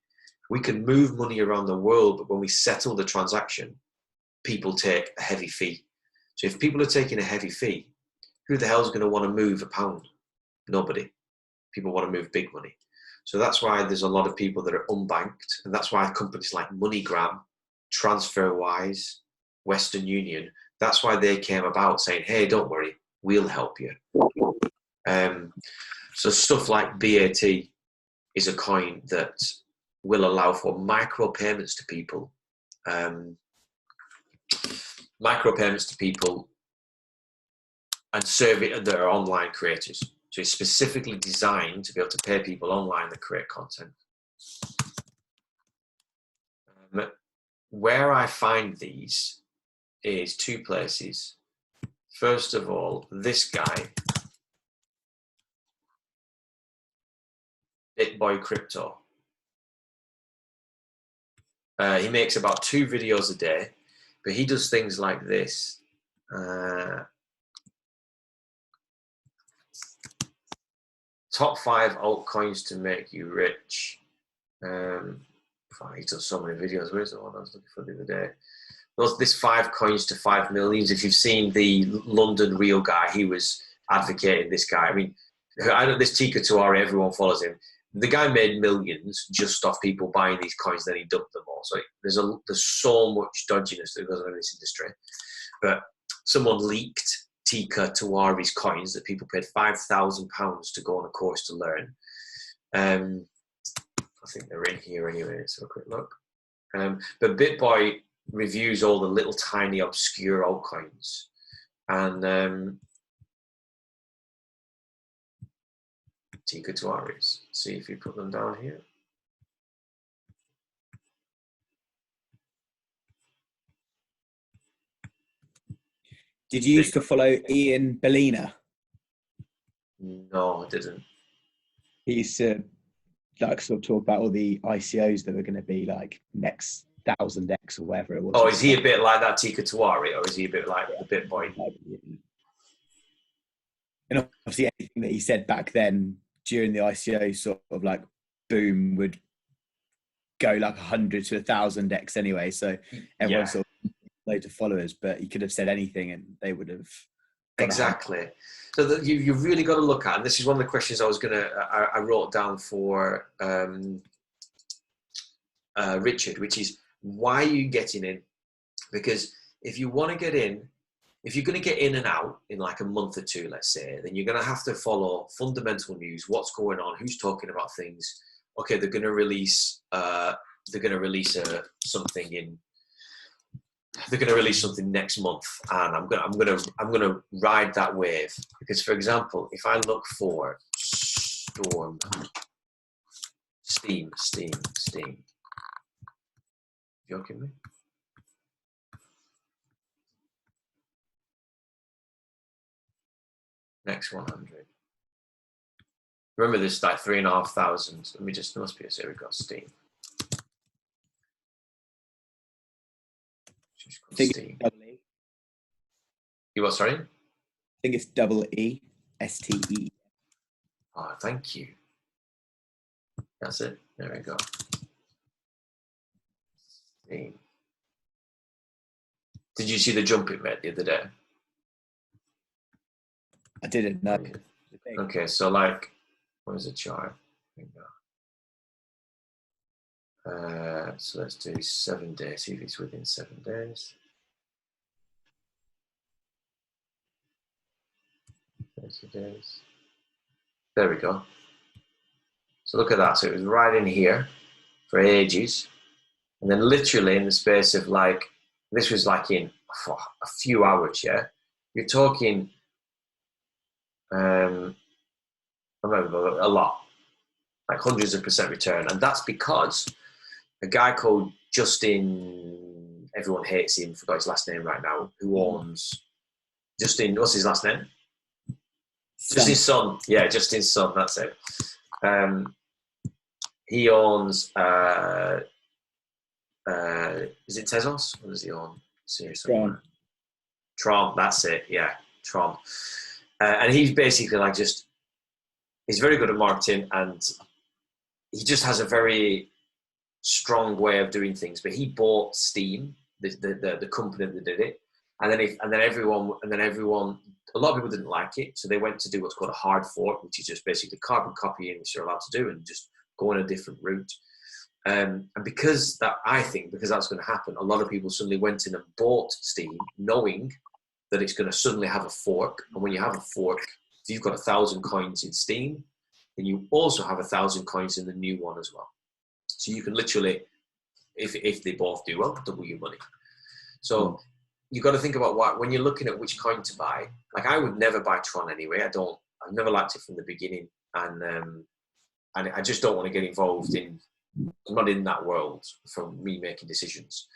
S1: We can move money around the world, but when we settle the transaction, people take a heavy fee. So if people are taking a heavy fee, who the hell is going to want to move a pound? Nobody. People want to move big money. So that's why there's a lot of people that are unbanked, and that's why companies like MoneyGram, TransferWise, Western Union, that's why they came about saying, hey, don't worry, we'll help you. So stuff like BAT is a coin that will allow for micro payments to people. And serve it their online creators. So it's specifically designed to be able to pay people online that create content. Where I find these is two places. First of all, this guy, BitBoy Crypto. He makes about 2 videos a day, but he does things like this. Top 5 altcoins to make you rich. He does so many videos. Where's the one I was looking for the other day? This 5 coins to 5 millions. If you've seen the London Real guy, he was advocating this guy. I mean, I know this Tika Tuari, everyone follows him. The guy made millions just off people buying these coins, then he dumped them all. So there's so much dodginess that goes on in this industry. But someone leaked Tika Tuari's coins that people paid £5,000 to go on a course to learn. I think they're in here anyway. Let's have a quick look. But BitBoy reviews all the little tiny obscure altcoins, and Tika Tuari's. See if you put them down here.
S3: Did you used to follow Ian Bellina?
S1: No, I didn't.
S3: He used to like sort of talk about all the ICOs that were going to be like next 1000x or whatever it was.
S1: Oh, is he a bit like that Tika Tuari, or is he a bit like the BitBoy?
S3: And obviously anything that he said back then during the ICO sort of like boom would go like 100 to 1000x anyway. So everyone sort of loads of followers, but he could have said anything and they would have.
S1: Exactly. So you've really got to look at, and this is one of the questions I wrote down for Richard, which is, why are you getting in? Because if you want to get in, if you're going to get in and out in like a month or 2, let's say, then you're going to have to follow fundamental news, what's going on, who's talking about things. Okay, they're going to release something in. They're going to release something next month, and I'm gonna ride that wave. Because, for example, if I look for Steam. Joking me? Next 100. Remember, there's like 3,500. Let me just, there must be a, here we go, Steam. Steam. You what, sorry?
S3: I think it's double E-S-T-E.
S1: Oh, thank you. That's it. There we go. Steam. Did you see the jump it made the other day?
S3: I didn't know.
S1: Okay, so like, what is the chart? So let's do 7 days, see if it's within 7 days. 30 days. There we go. So look at that. So it was right in here for ages. And then literally in the space of like, this was like in a few hours, yeah? You're talking, I remember a lot, like hundreds of % return. And that's because a guy called Justin, everyone hates him, forgot his last name right now, who owns Justin, what's his last name? Justin's son. Yeah, Justin's son, that's it. He owns, is it Tezos? What does he own? Seriously. Tron, that's it, yeah, Tron. And he's basically like he's very good at marketing, and he just has a very strong way of doing things. But he bought Steam, the company that did it, and then everyone, a lot of people didn't like it, so they went to do what's called a hard fork, which is just basically carbon copying, which you're allowed to do, and just go on a different route. And because that's going to happen, a lot of people suddenly went in and bought Steam, knowing that it's going to suddenly have a fork. And when you have a fork, if you've got 1,000 coins in Steam, then you also have 1,000 coins in the new one as well. So you can literally, if they both do well, double your money. So you've got to think about when you're looking at which coin to buy. Like, I would never buy Tron anyway. I've never liked it from the beginning, and I just don't want to get involved in. I'm not in that world for me making decisions.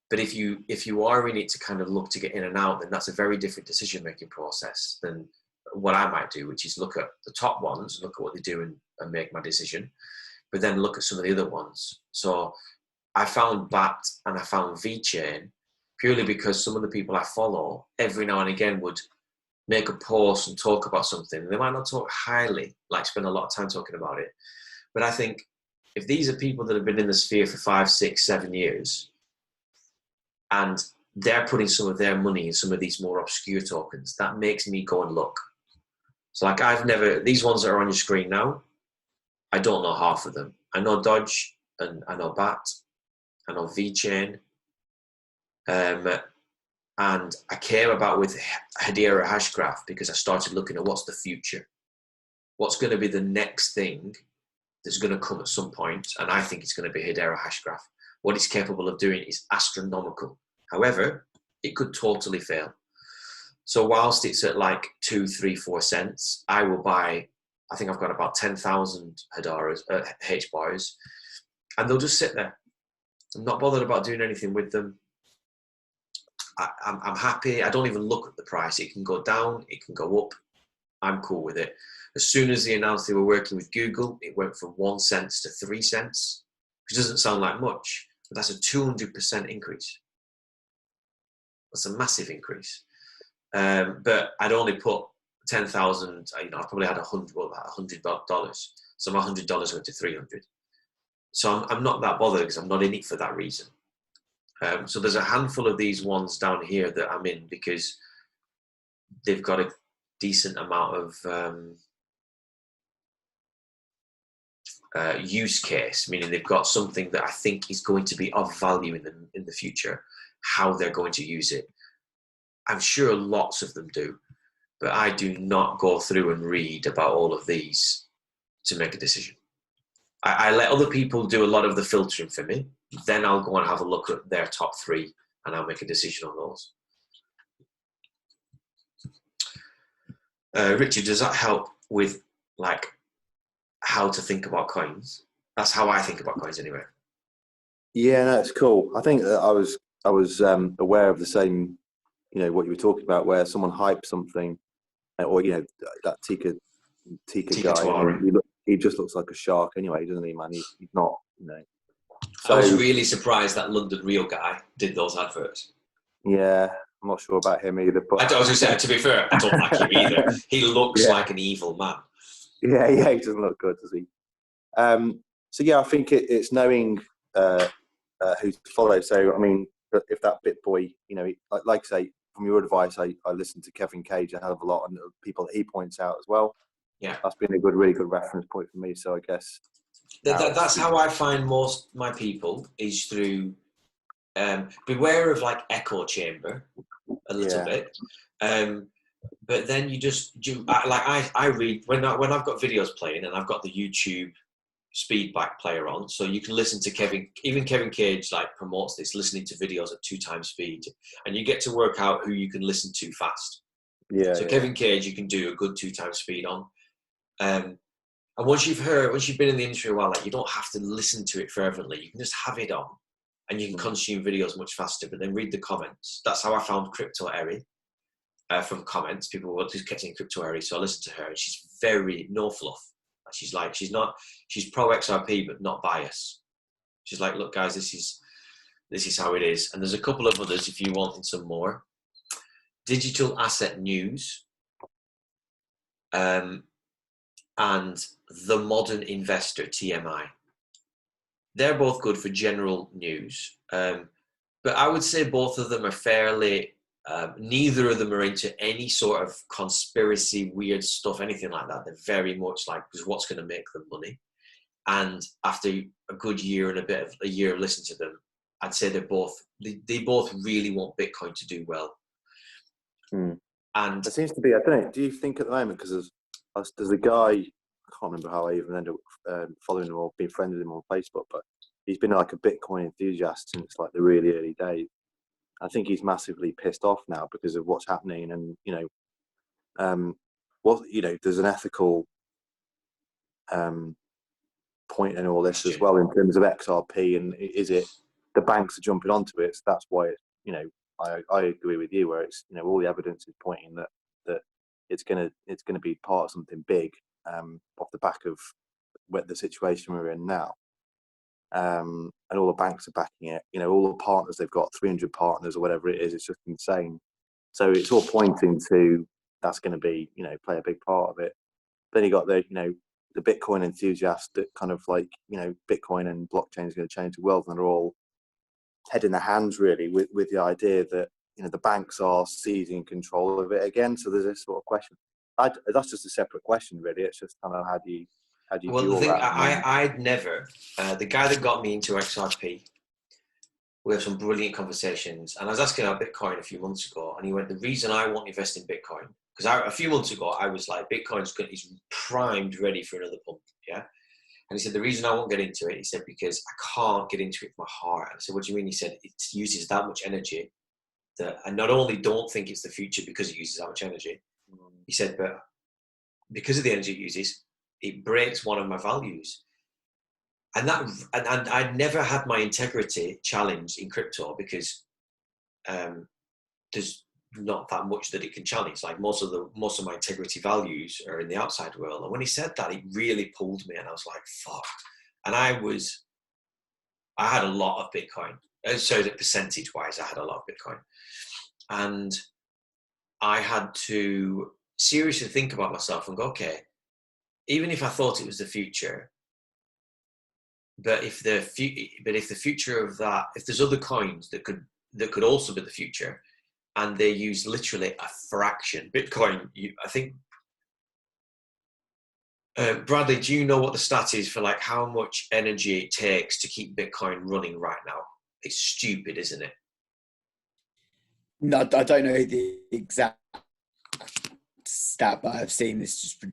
S1: But if you are in it to kind of look to get in and out, then that's a very different decision making process than what I might do, which is look at the top ones, look at what they do, and make my decision, but then look at some of the other ones. So I found BAT and I found VChain purely because some of the people I follow every now and again would make a post and talk about something. They might not talk highly, like spend a lot of time talking about it. But I think if these are people that have been in the sphere for 5, 6, 7 years, and they're putting some of their money in some of these more obscure tokens, that makes me go and look. So like these ones that are on your screen now, I don't know half of them. I know Dodge and I know BAT, I know VChain, and I came about with Hedera Hashgraph because I started looking at what's the future. What's going to be the next thing that's going to come at some point, and I think it's going to be Hedera Hashgraph. What it's capable of doing is astronomical. However, it could totally fail. So whilst it's at like 2, 3, 4 cents, I will buy, I think I've got about 10,000 H bars, and they'll just sit there. I'm not bothered about doing anything with them. I'm happy. I don't even look at the price. It can go down, it can go up. I'm cool with it. As soon as they announced they were working with Google, it went from 1 cent to 3 cents, which doesn't sound like much, but that's a 200% increase. That's a massive increase. But I'd only put 10,000, I probably had $100. So my $100 went to 300. So I'm not that bothered because I'm not in it for that reason. So there's a handful of these ones down here that I'm in because they've got a decent amount of use case, meaning they've got something that I think is going to be of value in the future, how they're going to use it. I'm sure lots of them do, but I do not go through and read about all of these to make a decision. I let other people do a lot of the filtering for me. Then I'll go and have a look at their top 3 and I'll make a decision on those. Richard, does that help with like how to think about coins? That's how I think about coins anyway.
S5: Yeah, no, it's cool. I think that I was aware of the same, what you were talking about, where someone hyped something, or that Tika guy. He just looks like a shark anyway, doesn't he, man? He's not, So,
S1: I was really surprised that London Real guy did those adverts.
S5: Yeah, I'm not sure about him either. But
S1: I was going to say, to be fair, I don't like him either. He looks like an evil man. Yeah,
S5: he doesn't look good, does he? So yeah, I think it's knowing who to follow. So I mean, if that BitBoy, like I say, from your advice, I listened to Kevin Cage a hell of a lot, and the people that he points out as well.
S1: Yeah,
S5: that's been a really good reference point for me. So I guess
S1: that's how I find most my people is through. Beware of like echo chamber a little bit, but then you just do. I read when I've got videos playing and I've got the YouTube speedback player on, so you can listen to Kevin Cage like promotes this, listening to videos at 2 times speed, and you get to work out who you can listen to fast. Kevin Cage you can do a good 2 times speed on, and once you've been in the industry a while, like you don't have to listen to it fervently, you can just have it on and you can consume videos much faster, but then read the comments. That's how I found Crypto Eri, from comments. People were just kept saying Crypto Eri, so I listened to her, and she's very no fluff. She's pro XRP but not biased. She's like, look guys, this is how it is. And there's a couple of others if you wanted some more. Digital Asset News, and The Modern Investor, TMI. They're both good for general news, but I would say both of them are fairly. Neither of them are into any sort of conspiracy, weird stuff, anything like that. They're very much like, because what's going to make them money? And after a good year and a year of listening to them, I'd say they both really want Bitcoin to do well. And
S5: there seems to be, I don't know, do you think at the moment, because there's a guy, I can't remember how I even ended up following him or being friends with him on Facebook, but he's been like a Bitcoin enthusiast since like the really early days. I think he's massively pissed off now because of what's happening, and there's an ethical point in all this as well in terms of XRP, and is it the banks are jumping onto it. So that's why I agree with you, where it's all the evidence is pointing that it's gonna be part of something big, off the back of the situation we're in now. And all the banks are backing it. All the partners they've got, 300 partners or whatever it is. It's just insane. So it's all pointing to that's going to be play a big part of it. Then you got the Bitcoin enthusiasts that kind of like Bitcoin and blockchain is going to change the world, and they're all head in the hands really with the idea that the banks are seizing control of it again. So there's this sort of question. That's just a separate question really. It's just kind of how do you
S1: well,
S5: view
S1: the
S5: all
S1: thing,
S5: that?
S1: I'd never, the guy that got me into XRP, we had some brilliant conversations, and I was asking about Bitcoin a few months ago, and he went, the reason I won't invest in Bitcoin, because a few months ago I was like, Bitcoin's is primed, ready for another pump, yeah? And he said, the reason I won't get into it, he said, because I can't get into it with my heart. And I said, what do you mean? He said, it uses that much energy that I not only don't think it's the future because it uses that much energy, he said, but because of the energy it uses, it breaks one of my values. And I'd never had my integrity challenged in crypto because there's not that much that it can challenge. Like most of my integrity values are in the outside world. And when he said that, it really pulled me, and I was like, fuck. And I had a lot of Bitcoin. So that percentage wise, I had a lot of Bitcoin. And I had to seriously think about myself and go, okay, even if I thought it was the future, but if the future of that, if there's other coins that could also be the future, and they use literally a fraction. Bitcoin, I think, Bradley, do you know what the stat is for like how much energy it takes to keep Bitcoin running right now? It's stupid, isn't it?
S3: No, I don't know the exact stat, but I've seen this just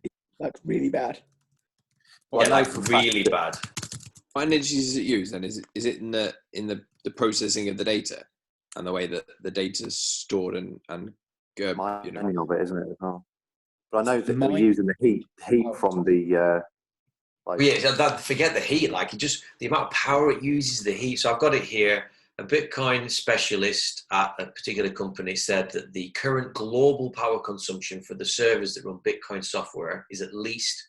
S3: really bad.
S1: Well, yeah, like really bad.
S6: What energy is it used then? Is it in the processing of the data and the way that the data is stored and
S5: mining of it, isn't it as well? But I know that they're using the heat from the
S1: forget the heat. Like the amount of power it uses, the heat. So I've got it here. A Bitcoin specialist at a particular company said that the current global power consumption for the servers that run Bitcoin software is at least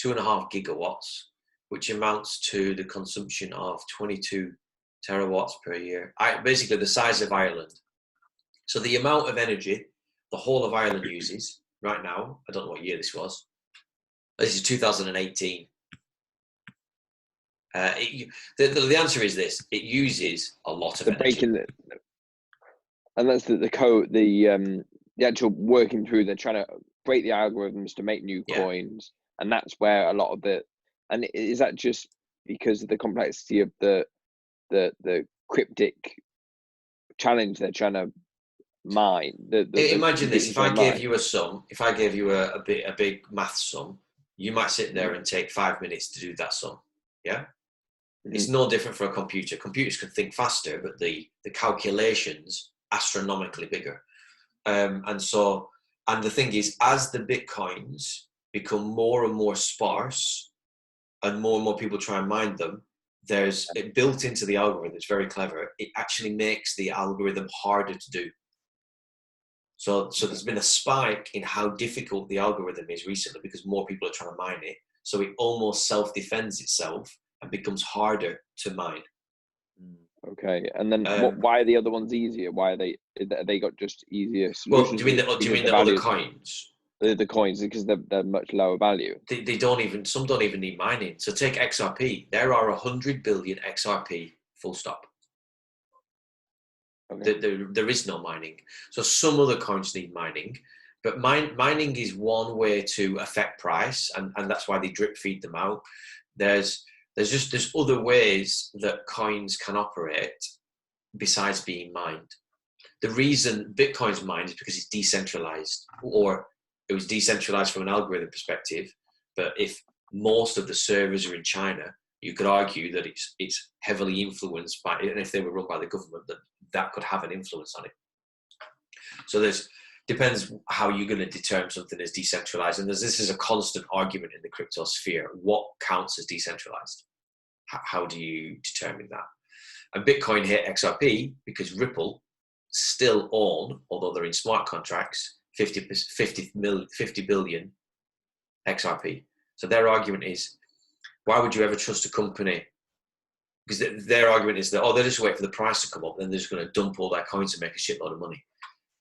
S1: 2.5 gigawatts, which amounts to the consumption of 22 terawatts per year. Basically the size of Ireland. So the amount of energy the whole of Ireland uses right now, I don't know what year this was. This is 2018. The answer is this: it uses a lot of energy.
S7: And that's the code, the actual working through. They're trying to break the algorithms to make new coins, and that's where a lot of it. And is that just because of the complexity of the cryptic challenge they're trying to mine?
S1: Imagine this: if I gave you a sum, if I gave you a big math sum, you might sit there and take 5 minutes to do that sum. Yeah. It's no different for a computer. Computers can think faster, but the calculations astronomically bigger. And the thing is, as the Bitcoins become more and more sparse and more people try and mine them, there's it built into the algorithm. It's very clever. It actually makes the algorithm harder to do. So there's been a spike in how difficult the algorithm is recently because more people are trying to mine it. So it almost self-defends itself and becomes harder to mine.
S7: Okay, and then why are the other ones easier? Why are they got just easier solutions?
S1: Well, do you mean the other coins?
S7: The coins, because they're much lower value.
S1: Some don't even need mining. So take XRP. There are 100 billion XRP. Full stop. Okay. There is no mining. So some other coins need mining. But mining is one way to affect price, and that's why they drip feed them out. There's other ways that coins can operate besides being mined. The reason Bitcoin's mined is because it's decentralized, or it was decentralized from an algorithm perspective. But if most of the servers are in China, you could argue that it's heavily influenced by, and if they were run by the government, that could have an influence on it. So depends how you're going to determine something as decentralized. And this is a constant argument in the crypto sphere. What counts as decentralized? How do you determine that? And Bitcoin hit XRP because Ripple still own, although they're in smart contracts, 50 billion XRP. So their argument is, why would you ever trust a company? Because their argument is that, they'll just wait for the price to come up, then they're just going to dump all their coins and make a shitload of money,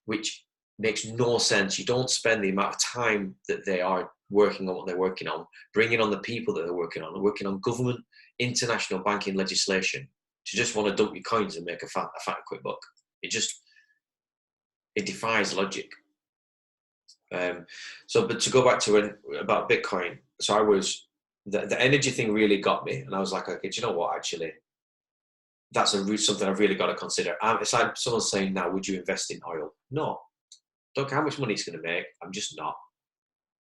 S1: which makes no sense. You don't spend the amount of time that they are working on what they're working on, bringing on the people that they're working on government, international banking legislation, to just want to dump your coins and make a fat quick buck. It defies logic. But to go back to about Bitcoin, so I was, the energy thing really got me, and I was like, okay, do you know what? Actually, that's something I've really got to consider. It's like someone saying, now, would you invest in oil? No, don't care how much money it's going to make. I'm just not.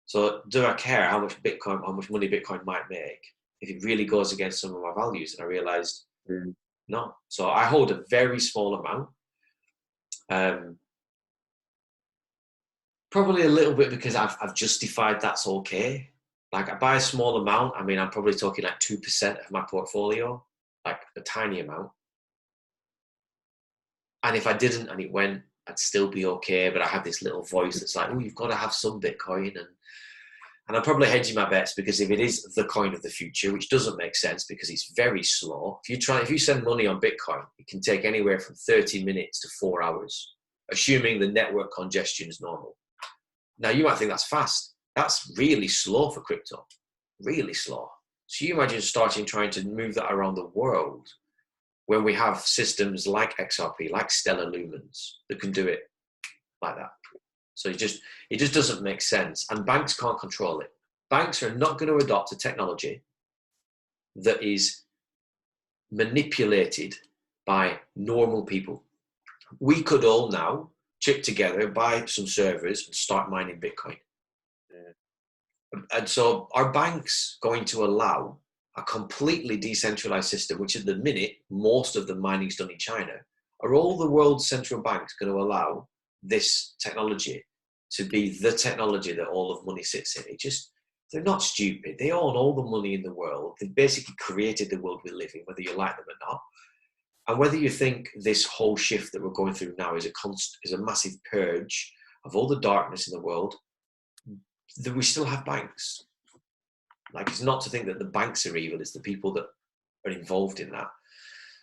S1: So do I care how much money Bitcoin might make if it really goes against some of my values? And I realized, no. So I hold a very small amount. Probably a little bit because I've justified that's okay. Like, I buy a small amount. I mean, I'm probably talking like 2% of my portfolio, like a tiny amount. And if I didn't and it went, I'd still be okay. But I have this little voice that's like, oh, you've got to have some Bitcoin. And I'm probably hedging my bets, because if it is the coin of the future, which doesn't make sense because it's very slow. If you send money on Bitcoin, it can take anywhere from 30 minutes to 4 hours, assuming the network congestion is normal. Now, you might think that's fast. That's really slow for crypto, really slow. So you imagine trying to move that around the world when we have systems like XRP, like Stellar Lumens, that can do it like that. So it just doesn't make sense. And banks can't control it. Banks are not going to adopt a technology that is manipulated by normal people. We could all now chip together, buy some servers and start mining Bitcoin. Yeah. And so are banks going to allow a completely decentralized system, which at the minute, most of the mining is done in China? Are all the world's central banks going to allow this technology to be the technology that all of money sits in? They're not stupid. They own all the money in the world. They've basically created the world we live in, whether you like them or not. And whether you think this whole shift that we're going through now is a massive purge of all the darkness in the world, that we still have banks. Like, it's not to think that the banks are evil, it's the people that are involved in that.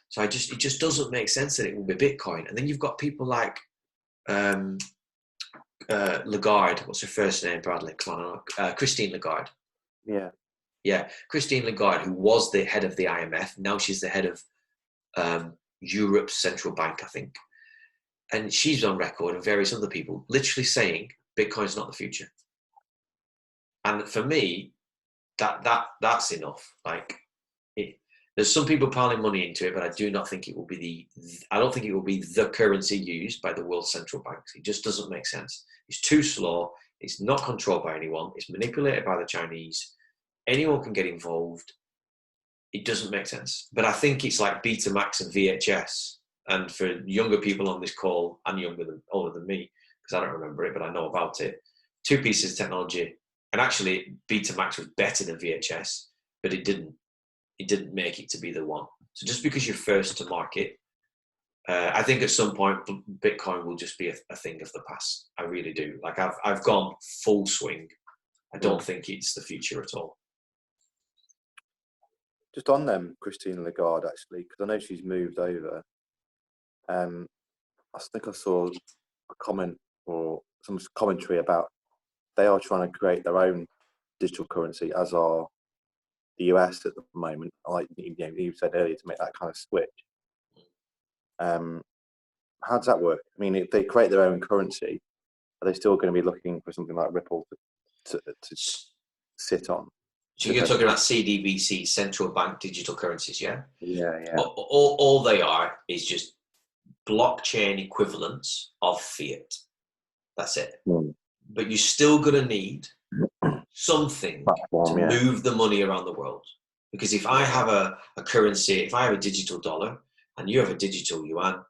S1: So it just doesn't make sense that it will be Bitcoin. And then you've got people like Lagarde, what's her first name, Bradley? Christine Lagarde. Yeah, Christine Lagarde, who was the head of the IMF. Now she's the head of Europe's central bank, I think. And she's on record, and various other people, literally saying Bitcoin's not the future. And for me, that's enough. Like, there's some people piling money into it, but I do not think it will be I don't think it will be the currency used by the world's central banks. It just doesn't make sense. It's too slow. It's not controlled by anyone. It's manipulated by the Chinese. Anyone can get involved. It doesn't make sense. But I think it's like Betamax and VHS. And for younger people on this call, and older than me, because I don't remember it, but I know about it, two pieces of technology. And actually, Betamax was better than VHS, but it didn't make it to be the one. So just because you're first to market, I think at some point Bitcoin will just be a thing of the past. I really do. Like, I've gone full swing. I don't think it's the future at all.
S5: Just on them, Christine Lagarde, actually, because I know she's moved over. I think I saw a comment or some commentary about they are trying to create their own digital currency, as are the US at the moment. Like you said earlier, to make that kind of switch. How does that work? I mean, if they create their own currency, are they still going to be looking for something like Ripple to sit on?
S1: So you're talking about CDBC, central bank digital currencies, yeah?
S5: Yeah.
S1: All they are is just blockchain equivalents of fiat. That's it. But you're still going to need something to move the money around the world. Because if I have a currency, if I have a digital dollar and you have a digital yuan,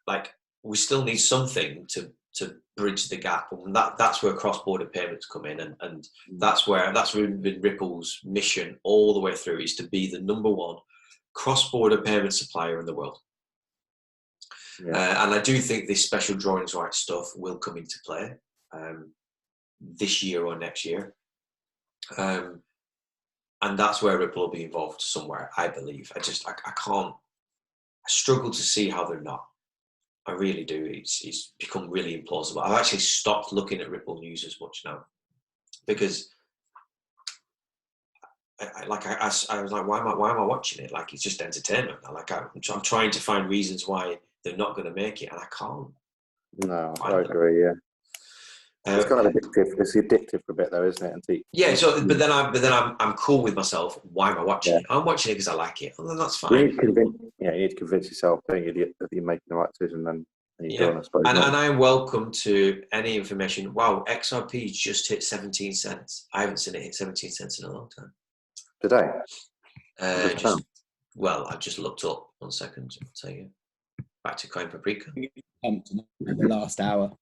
S1: like, we still need something to bridge the gap. And that's where cross-border payments come in. And that's been Ripple's mission all the way through, is to be the number one cross-border payment supplier in the world.
S5: Yeah.
S1: And I do think this special drawings rights stuff will come into play this year or next year. And that's where Ripple will be involved somewhere, I believe. I can't, I struggle to see how they're not. I really do. It's become really implausible. I've actually stopped looking at Ripple news as much now because I was like, why am I watching it? Like, it's just entertainment. Like, I'm trying to find reasons why they're not going to make it, and I can't.
S5: No, I agree. Yeah, it's kind of addictive. It's addictive for a bit, though, isn't it?
S1: Yeah. So, but then I'm cool with myself. Why am I watching it? I'm watching it because I like it. Well, then that's fine.
S5: You need to convince yourself, don't you, that you're making the right decision, and you're doing, I suppose.
S1: And I'm welcome to any information. Wow, XRP just hit 17 cents. I haven't seen it hit 17 cents in a long time.
S5: Today?
S1: I just looked up. 1 second. I'll tell you. Back to Coin Paprika.
S3: The last hour.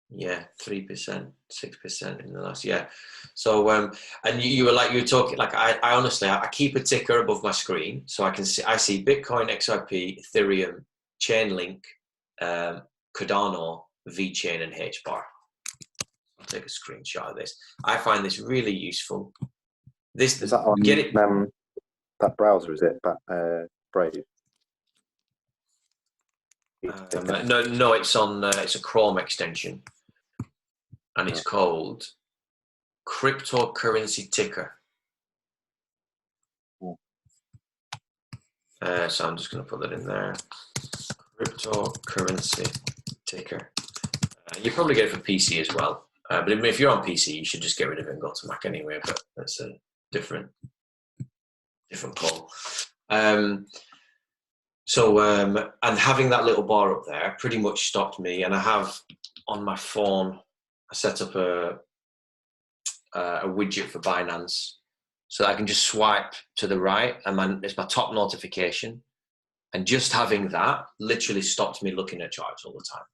S1: Yeah, 3%, 6% in the last year. So, and you were talking, like, I honestly, I keep a ticker above my screen so I see Bitcoin, XRP, Ethereum, Chainlink, Cardano, VeChain, and HBAR. I'll take a screenshot of this. I find this really useful. This
S5: is that on that browser? Is it Brave?
S1: No, it's on. It's a Chrome extension, and it's called Cryptocurrency Ticker. So I'm just going to put that in there. Cryptocurrency Ticker. You probably get it for PC as well, but if you're on PC, you should just get rid of it and go to Mac anyway. But that's a different call. And having that little bar up there pretty much stopped me. And I have on my phone, I set up a widget for Binance so that I can just swipe to the right, and it's my top notification. And just having that literally stopped me looking at charts all the time.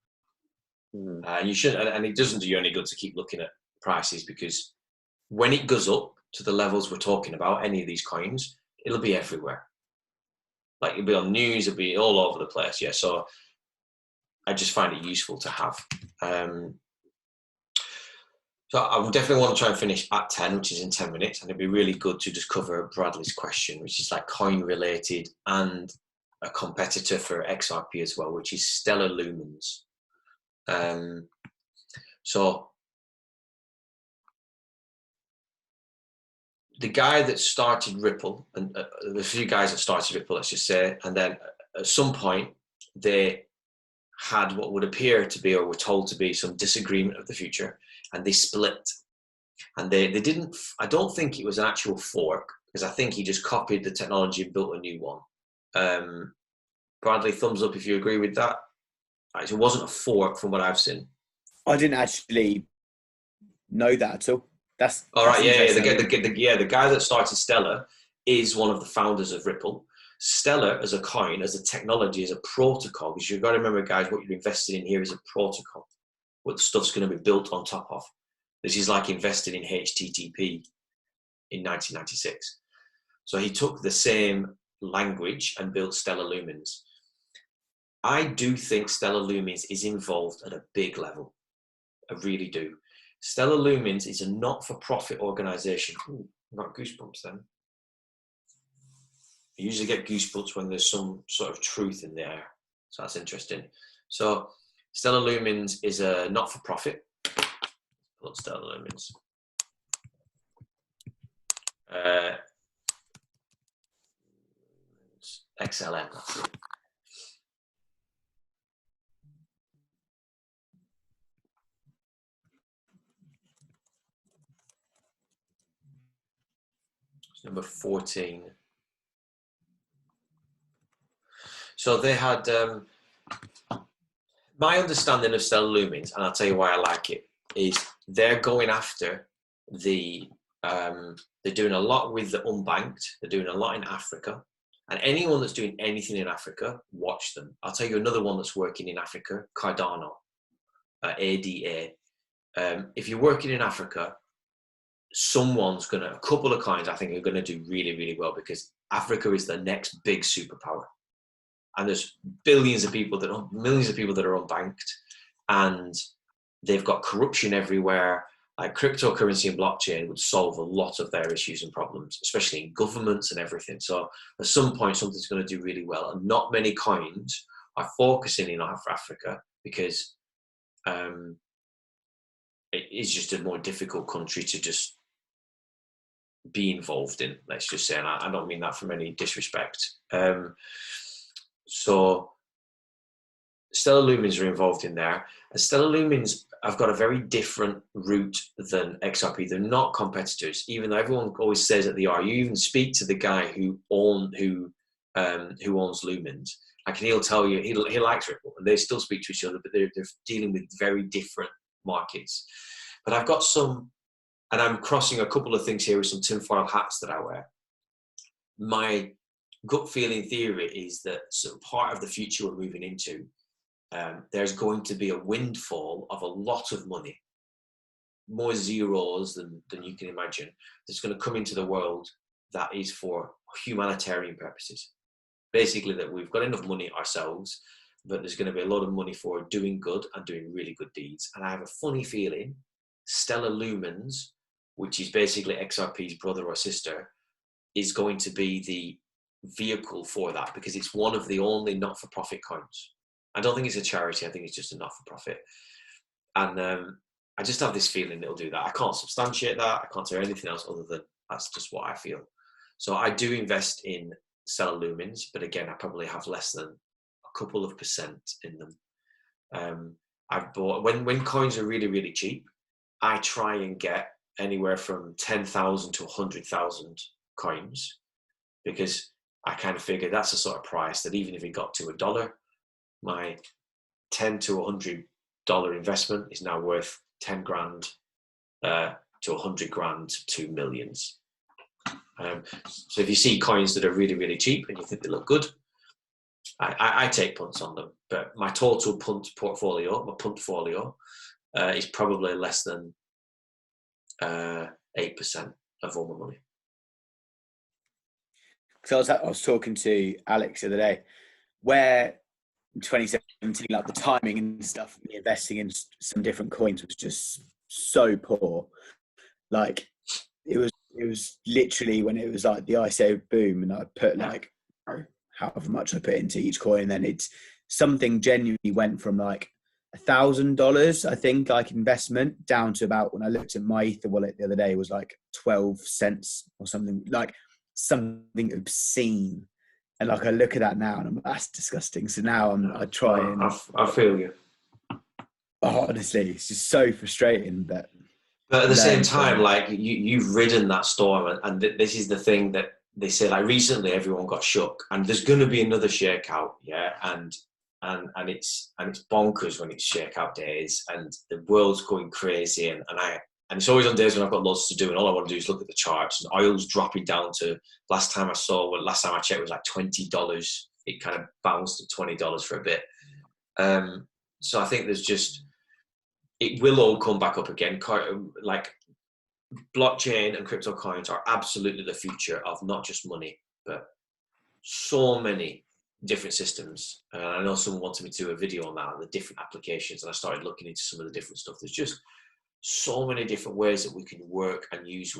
S1: And you shouldn't, and it doesn't do you any good to keep looking at prices, because when it goes up to the levels we're talking about, any of these coins, it'll be everywhere. Like, it'll be on news, it'll be all over the place. Yeah, so I just find it useful to have. So I would definitely want to try and finish at 10, which is in 10 minutes. And it'd be really good to just cover Bradley's question, which is like coin related, and a competitor for XRP as well, which is Stellar Lumens. So the guy that started Ripple, and a few guys that started Ripple, let's just say, and then at some point they had what would appear to be, or were told to be, some disagreement of the future, and they split. And they didn't, I don't think it was an actual fork, because I think he just copied the technology and built a new one. Bradley, thumbs up if you agree with that. Right, so it wasn't a fork from what I've seen.
S3: I didn't actually know that at all. That's
S1: all right. The guy that started Stellar is one of the founders of Ripple. Stellar as a coin, as a technology, as a protocol, because you've got to remember, guys, what you're invested in here is a protocol. What stuff's going to be built on top of. This is like investing in HTTP in 1996. So he took the same language and built Stellar Lumens. I do think Stellar Lumens is involved at a big level. I really do. Stellar Lumens is a not-for-profit organisation. Ooh, I've got goosebumps then. I usually get goosebumps when there's some sort of truth in the air. So that's interesting. So Stellar Lumens is a not-for-profit. Put Stellar Lumens. XLM, that's it. Number 14. So they had, my understanding of Stellar Lumens, and I'll tell you why I like it, is they're going after they're doing a lot with the unbanked, they're doing a lot in Africa, and anyone that's doing anything in Africa, watch them. I'll tell you another one that's working in Africa, Cardano, ADA. If you're working in Africa, a couple of coins I think are going to do really, really well, because Africa is the next big superpower. And there's millions of people that are unbanked, and they've got corruption everywhere. Like cryptocurrency and blockchain would solve a lot of their issues and problems, especially in governments and everything. So at some point, something's going to do really well. And not many coins are focusing in on Africa, because it is just a more difficult country to just be involved in, let's just say. And I don't mean that from any disrespect. So Stellar Lumens are involved in there. And Stellar Lumens have got a very different route than XRP. They're not competitors, even though everyone always says that they are. You even speak to the guy who owns Lumens, like, and he'll tell you he likes Ripple, and they still speak to each other, but they're dealing with very different markets. But I've got some, and I'm crossing a couple of things here with some tinfoil hats that I wear. My gut feeling theory is that sort of part of the future we're moving into, there's going to be a windfall of a lot of money, more zeros than you can imagine, that's going to come into the world that is for humanitarian purposes. Basically, that we've got enough money ourselves, but there's going to be a lot of money for doing good and doing really good deeds. And I have a funny feeling Stellar Lumens, which is basically XRP's brother or sister, is going to be the vehicle for that, because it's one of the only not-for-profit coins. I don't think it's a charity. I think it's just a not-for-profit. And I just have this feeling it'll do that. I can't substantiate that. I can't say anything else other than that's just what I feel. So I do invest in Stellar Lumens, but again, I probably have less than a couple of percent in them. I've bought, when coins are really, really cheap, I try and get anywhere from 10,000 to 100,000 coins, because I kind of figure that's the sort of price that even if it got to $1, my $10 to $100 investment is now worth 10 grand to 100 grand to millions. So if you see coins that are really, really cheap and you think they look good, I take punts on them. But my total punt portfolio, is probably less than 8% of all my money.
S3: So I was talking to Alex the other day, where in 2017, like the timing and stuff, me investing in some different coins was just so poor. Like it was literally when it was like the ICO boom, and I put like however much I put into each coin, and then it's something genuinely went from like $1,000, I think, like investment, down to about, when I looked at my Ether wallet the other day, it was like 12 cents or something, like something obscene. And like I look at that now and I'm like, that's disgusting. So now I try and
S1: I feel you.
S3: Honestly, it's just so frustrating. But
S1: at the same time, like you've ridden that storm, and this is the thing that they say, like recently everyone got shook, and there's going to be another shakeout, and it's bonkers when it's shakeout days, and the world's going crazy, and it's always on days when I've got lots to do, and all I want to do is look at the charts, and oil's dropping down to, last time I checked, it was like $20. It kind of bounced at $20 for a bit. So I think it will all come back up again. Like blockchain and crypto coins are absolutely the future of not just money, but so many different systems. I know someone wanted me to do a video on that, on the different applications, and I started looking into some of the different stuff. There's just so many different ways that we can work and use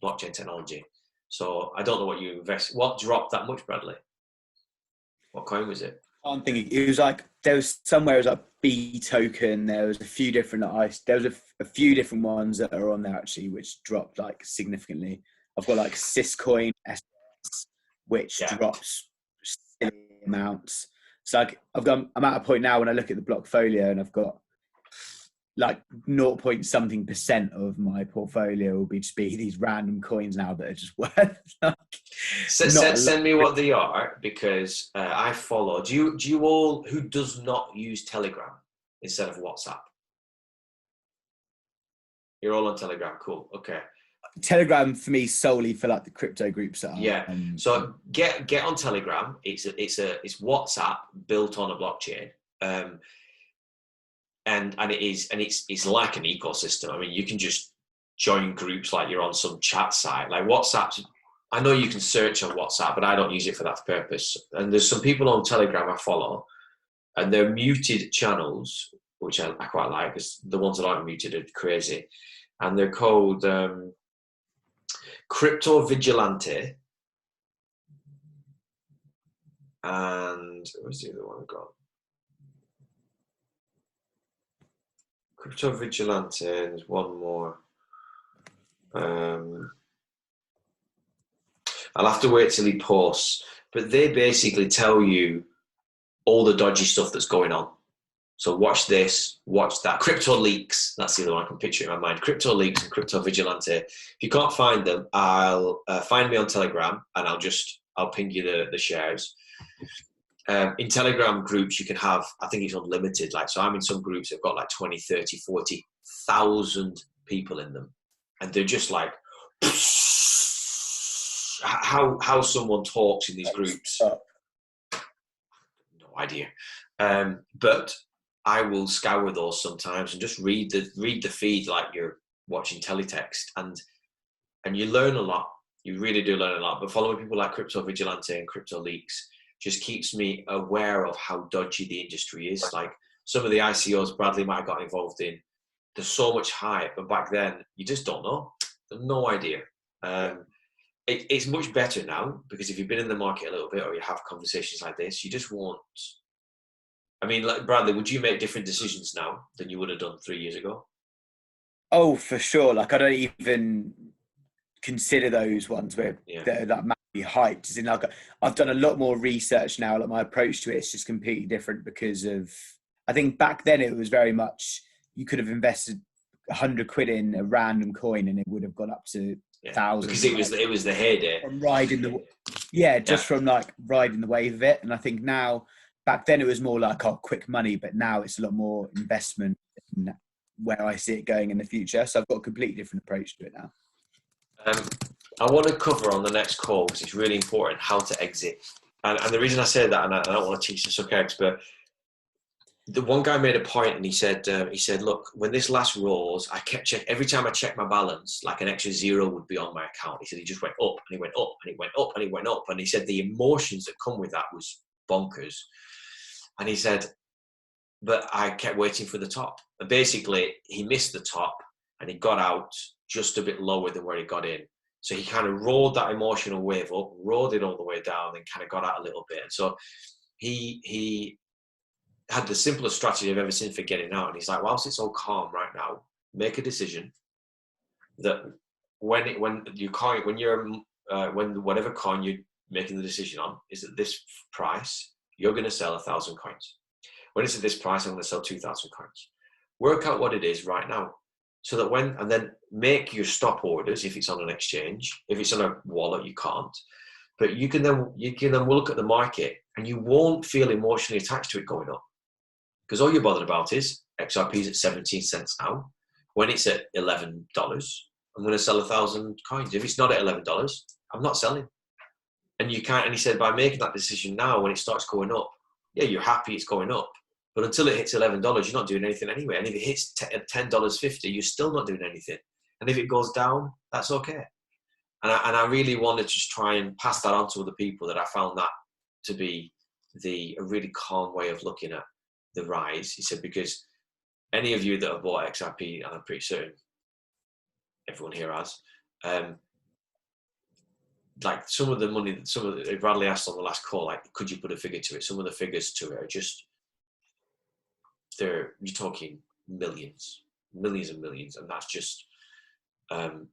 S1: blockchain technology. So I don't know what you invest. What dropped that much, Bradley? What coin was it?
S3: I'm thinking it was like, there was somewhere it was like B token. There was a few different a few different ones that are on there actually, which dropped like significantly. I've got like Syscoin, which drops silly amounts. So like I'm at a point now when I look at the Blockfolio, and I've got like 0.something% of my portfolio will be these random coins now that are just worth like,
S1: send me what they are, because I follow. Do you all, who does not use Telegram instead of WhatsApp? You're all on Telegram. Cool. Okay.
S3: Telegram for me solely for like the crypto groups that
S1: are. So get on Telegram. It's WhatsApp built on a blockchain. And it's like an ecosystem. I mean, you can just join groups like you're on some chat site. Like WhatsApp, I know you can search on WhatsApp, but I don't use it for that purpose. And there's some people on Telegram I follow, and they're muted channels, which I quite like, because the ones that aren't muted are crazy. And they're called Crypto Vigilante. And where's the other one I've got? Crypto Vigilante, and there's one more. I'll have to wait till he posts, but they basically tell you all the dodgy stuff that's going on. So watch this, watch that. Crypto Leaks, that's the other one I can picture in my mind. Crypto Leaks and Crypto Vigilante. If you can't find them, I'll find me on Telegram, and I'll ping you the shares. In Telegram groups, you can have, I think it's unlimited. Like, so I'm in some groups that've got like 20, 30, 40,000 people in them. And they're just like, how someone talks in these groups. No idea. But I will scour those sometimes and just read the feed like you're watching teletext, and you learn a lot. You really do learn a lot. But following people like Crypto Vigilante and Crypto Leaks just keeps me aware of how dodgy the industry is. Like some of the ICOs Bradley might have got involved in, there's so much hype, but back then you just don't know. No idea. It's much better now, because if you've been in the market a little bit, or you have conversations like this, you just won't. I mean, like Bradley, would you make different decisions now than you would have done 3 years ago?
S3: Oh, for sure. Like, I don't even consider those ones where they're like massively hyped. As in, like, I've done a lot more research now. Like, my approach to it is just completely different, because of, I think back then it was very much, you could have invested 100 quid in a random coin and it would have gone up to thousands.
S1: Because it was the heyday.
S3: From riding from like riding the wave of it. And I think now, back then it was more like, quick money, but now it's a lot more investment in where I see it going in the future. So I've got a completely different approach to it now.
S1: I want to cover on the next call, because it's really important, how to exit. And the reason I say that, and I don't want to teach the subjects, but the one guy made a point, and he said, look, when this last rose, I kept checking. Every time I checked my balance, like an extra zero would be on my account. He said he just went up, and he went up, and he went up, and he went up. And he said the emotions that come with that was bonkers. And he said, but I kept waiting for the top. And basically, he missed the top, and he got out just a bit lower than where he got in. So he kind of rode that emotional wave up, rode it all the way down, and kind of got out a little bit. And so he had the simplest strategy I've ever seen for getting out. And he's like, whilst it's all calm right now, make a decision that when whatever coin you're making the decision on is at this price, you're going to sell 1,000 coins. When it's at this price, I'm going to sell 2,000 coins. Work out what it is right now, so that and then make your stop orders if it's on an exchange. If it's on a wallet, you can't. But you can then look at the market, and you won't feel emotionally attached to it going up, because all you're bothered about is XRP's at 17 cents now. When it's at $11, I'm going to sell 1,000 coins. If it's not at $11, I'm not selling. And you can't. And he said, by making that decision now, when it starts going up, you're happy it's going up. But until it hits $11, you're not doing anything anyway. And if it hits $10.50, you're still not doing anything. And if it goes down, that's okay. And I really wanted to just try and pass that on to other people, that I found that to be a really calm way of looking at the rise. He said, because any of you that have bought XRP, and I'm pretty certain everyone here has, like some of the money, Bradley asked on the last call, like, could you put a figure to it? Some of the figures to it are just, you're talking millions and millions. And that's just,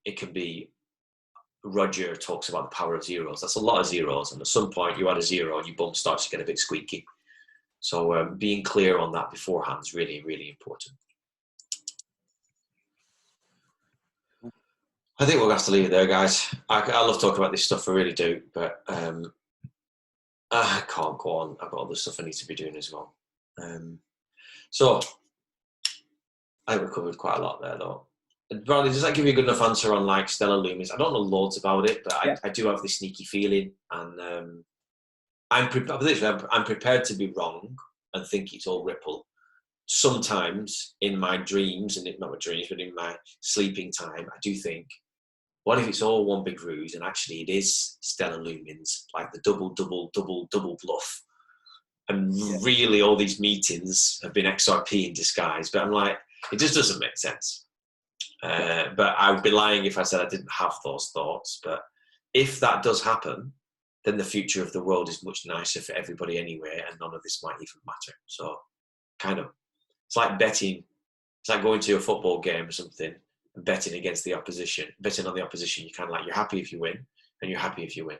S1: it can be, Roger talks about the power of zeros. That's a lot of zeros. And at some point you add a zero and your bum starts to get a bit squeaky. So being clear on that beforehand is really, really important. I think we'll have to leave it there, guys. I love talking about this stuff, I really do. But I can't go on. I've got other stuff I need to be doing as well. So I think we covered quite a lot there, though. Bradley, does that give you a good enough answer on like Stellar Lumens? I don't know loads about it, but I do have this sneaky feeling, and I'm prepared to be wrong and think it's all Ripple. sometimes in my dreams, and not my dreams, but in my sleeping time, I do think, what if it's all one big ruse and actually it is stellar lumens, like the double bluff, and really all these meetings have been XRP in disguise? But I'm like, it just doesn't make sense. But I would be lying if I said I didn't have those thoughts. But if that does happen, then the future of the world is much nicer for everybody anyway, and none of this might even matter. So kind of, it's like betting. It's like going to a football game or something and betting against the opposition. Betting on the opposition, you're kind of like, you're happy if you win, and you're happy if you win.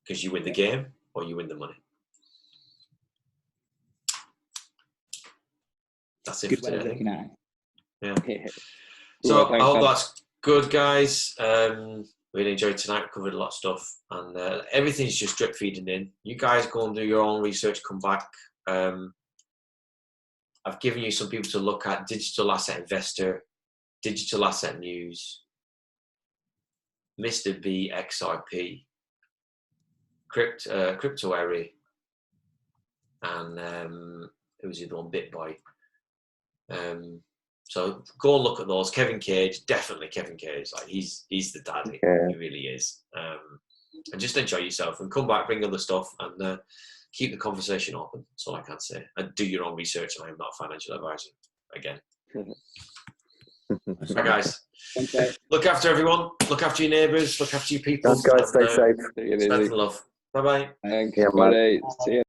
S1: Because you win the game or you win the money. That's it
S3: Good
S1: for
S3: way of
S1: today.
S3: looking at it.
S1: Yeah. So I hope that's good, guys. Really enjoyed tonight. We covered a lot of stuff, and everything's just drip feeding in. You guys go and do your own research. Come back. I've given you some people to look at: Digital Asset Investor, Digital Asset News, Mr. B XRP, Crypto Airy, and who was the other one? BitBoy. So go and look at those. Kevin Cage, definitely Kevin Cage. Like he's the daddy.
S5: Yeah.
S1: He really is. And just enjoy yourself and come back, bring other stuff, and keep the conversation open. That's all I can say. And do your own research. I am not a financial advisor. Again. Right, guys.
S3: Okay.
S1: Look after everyone. Look after your neighbours. Look after your people.
S5: Thanks, guys. Stay safe.
S7: Take it
S1: Spread
S7: easy.
S1: some love. Bye bye.
S7: Thanks,
S5: Yeah, man.
S7: buddy. See you.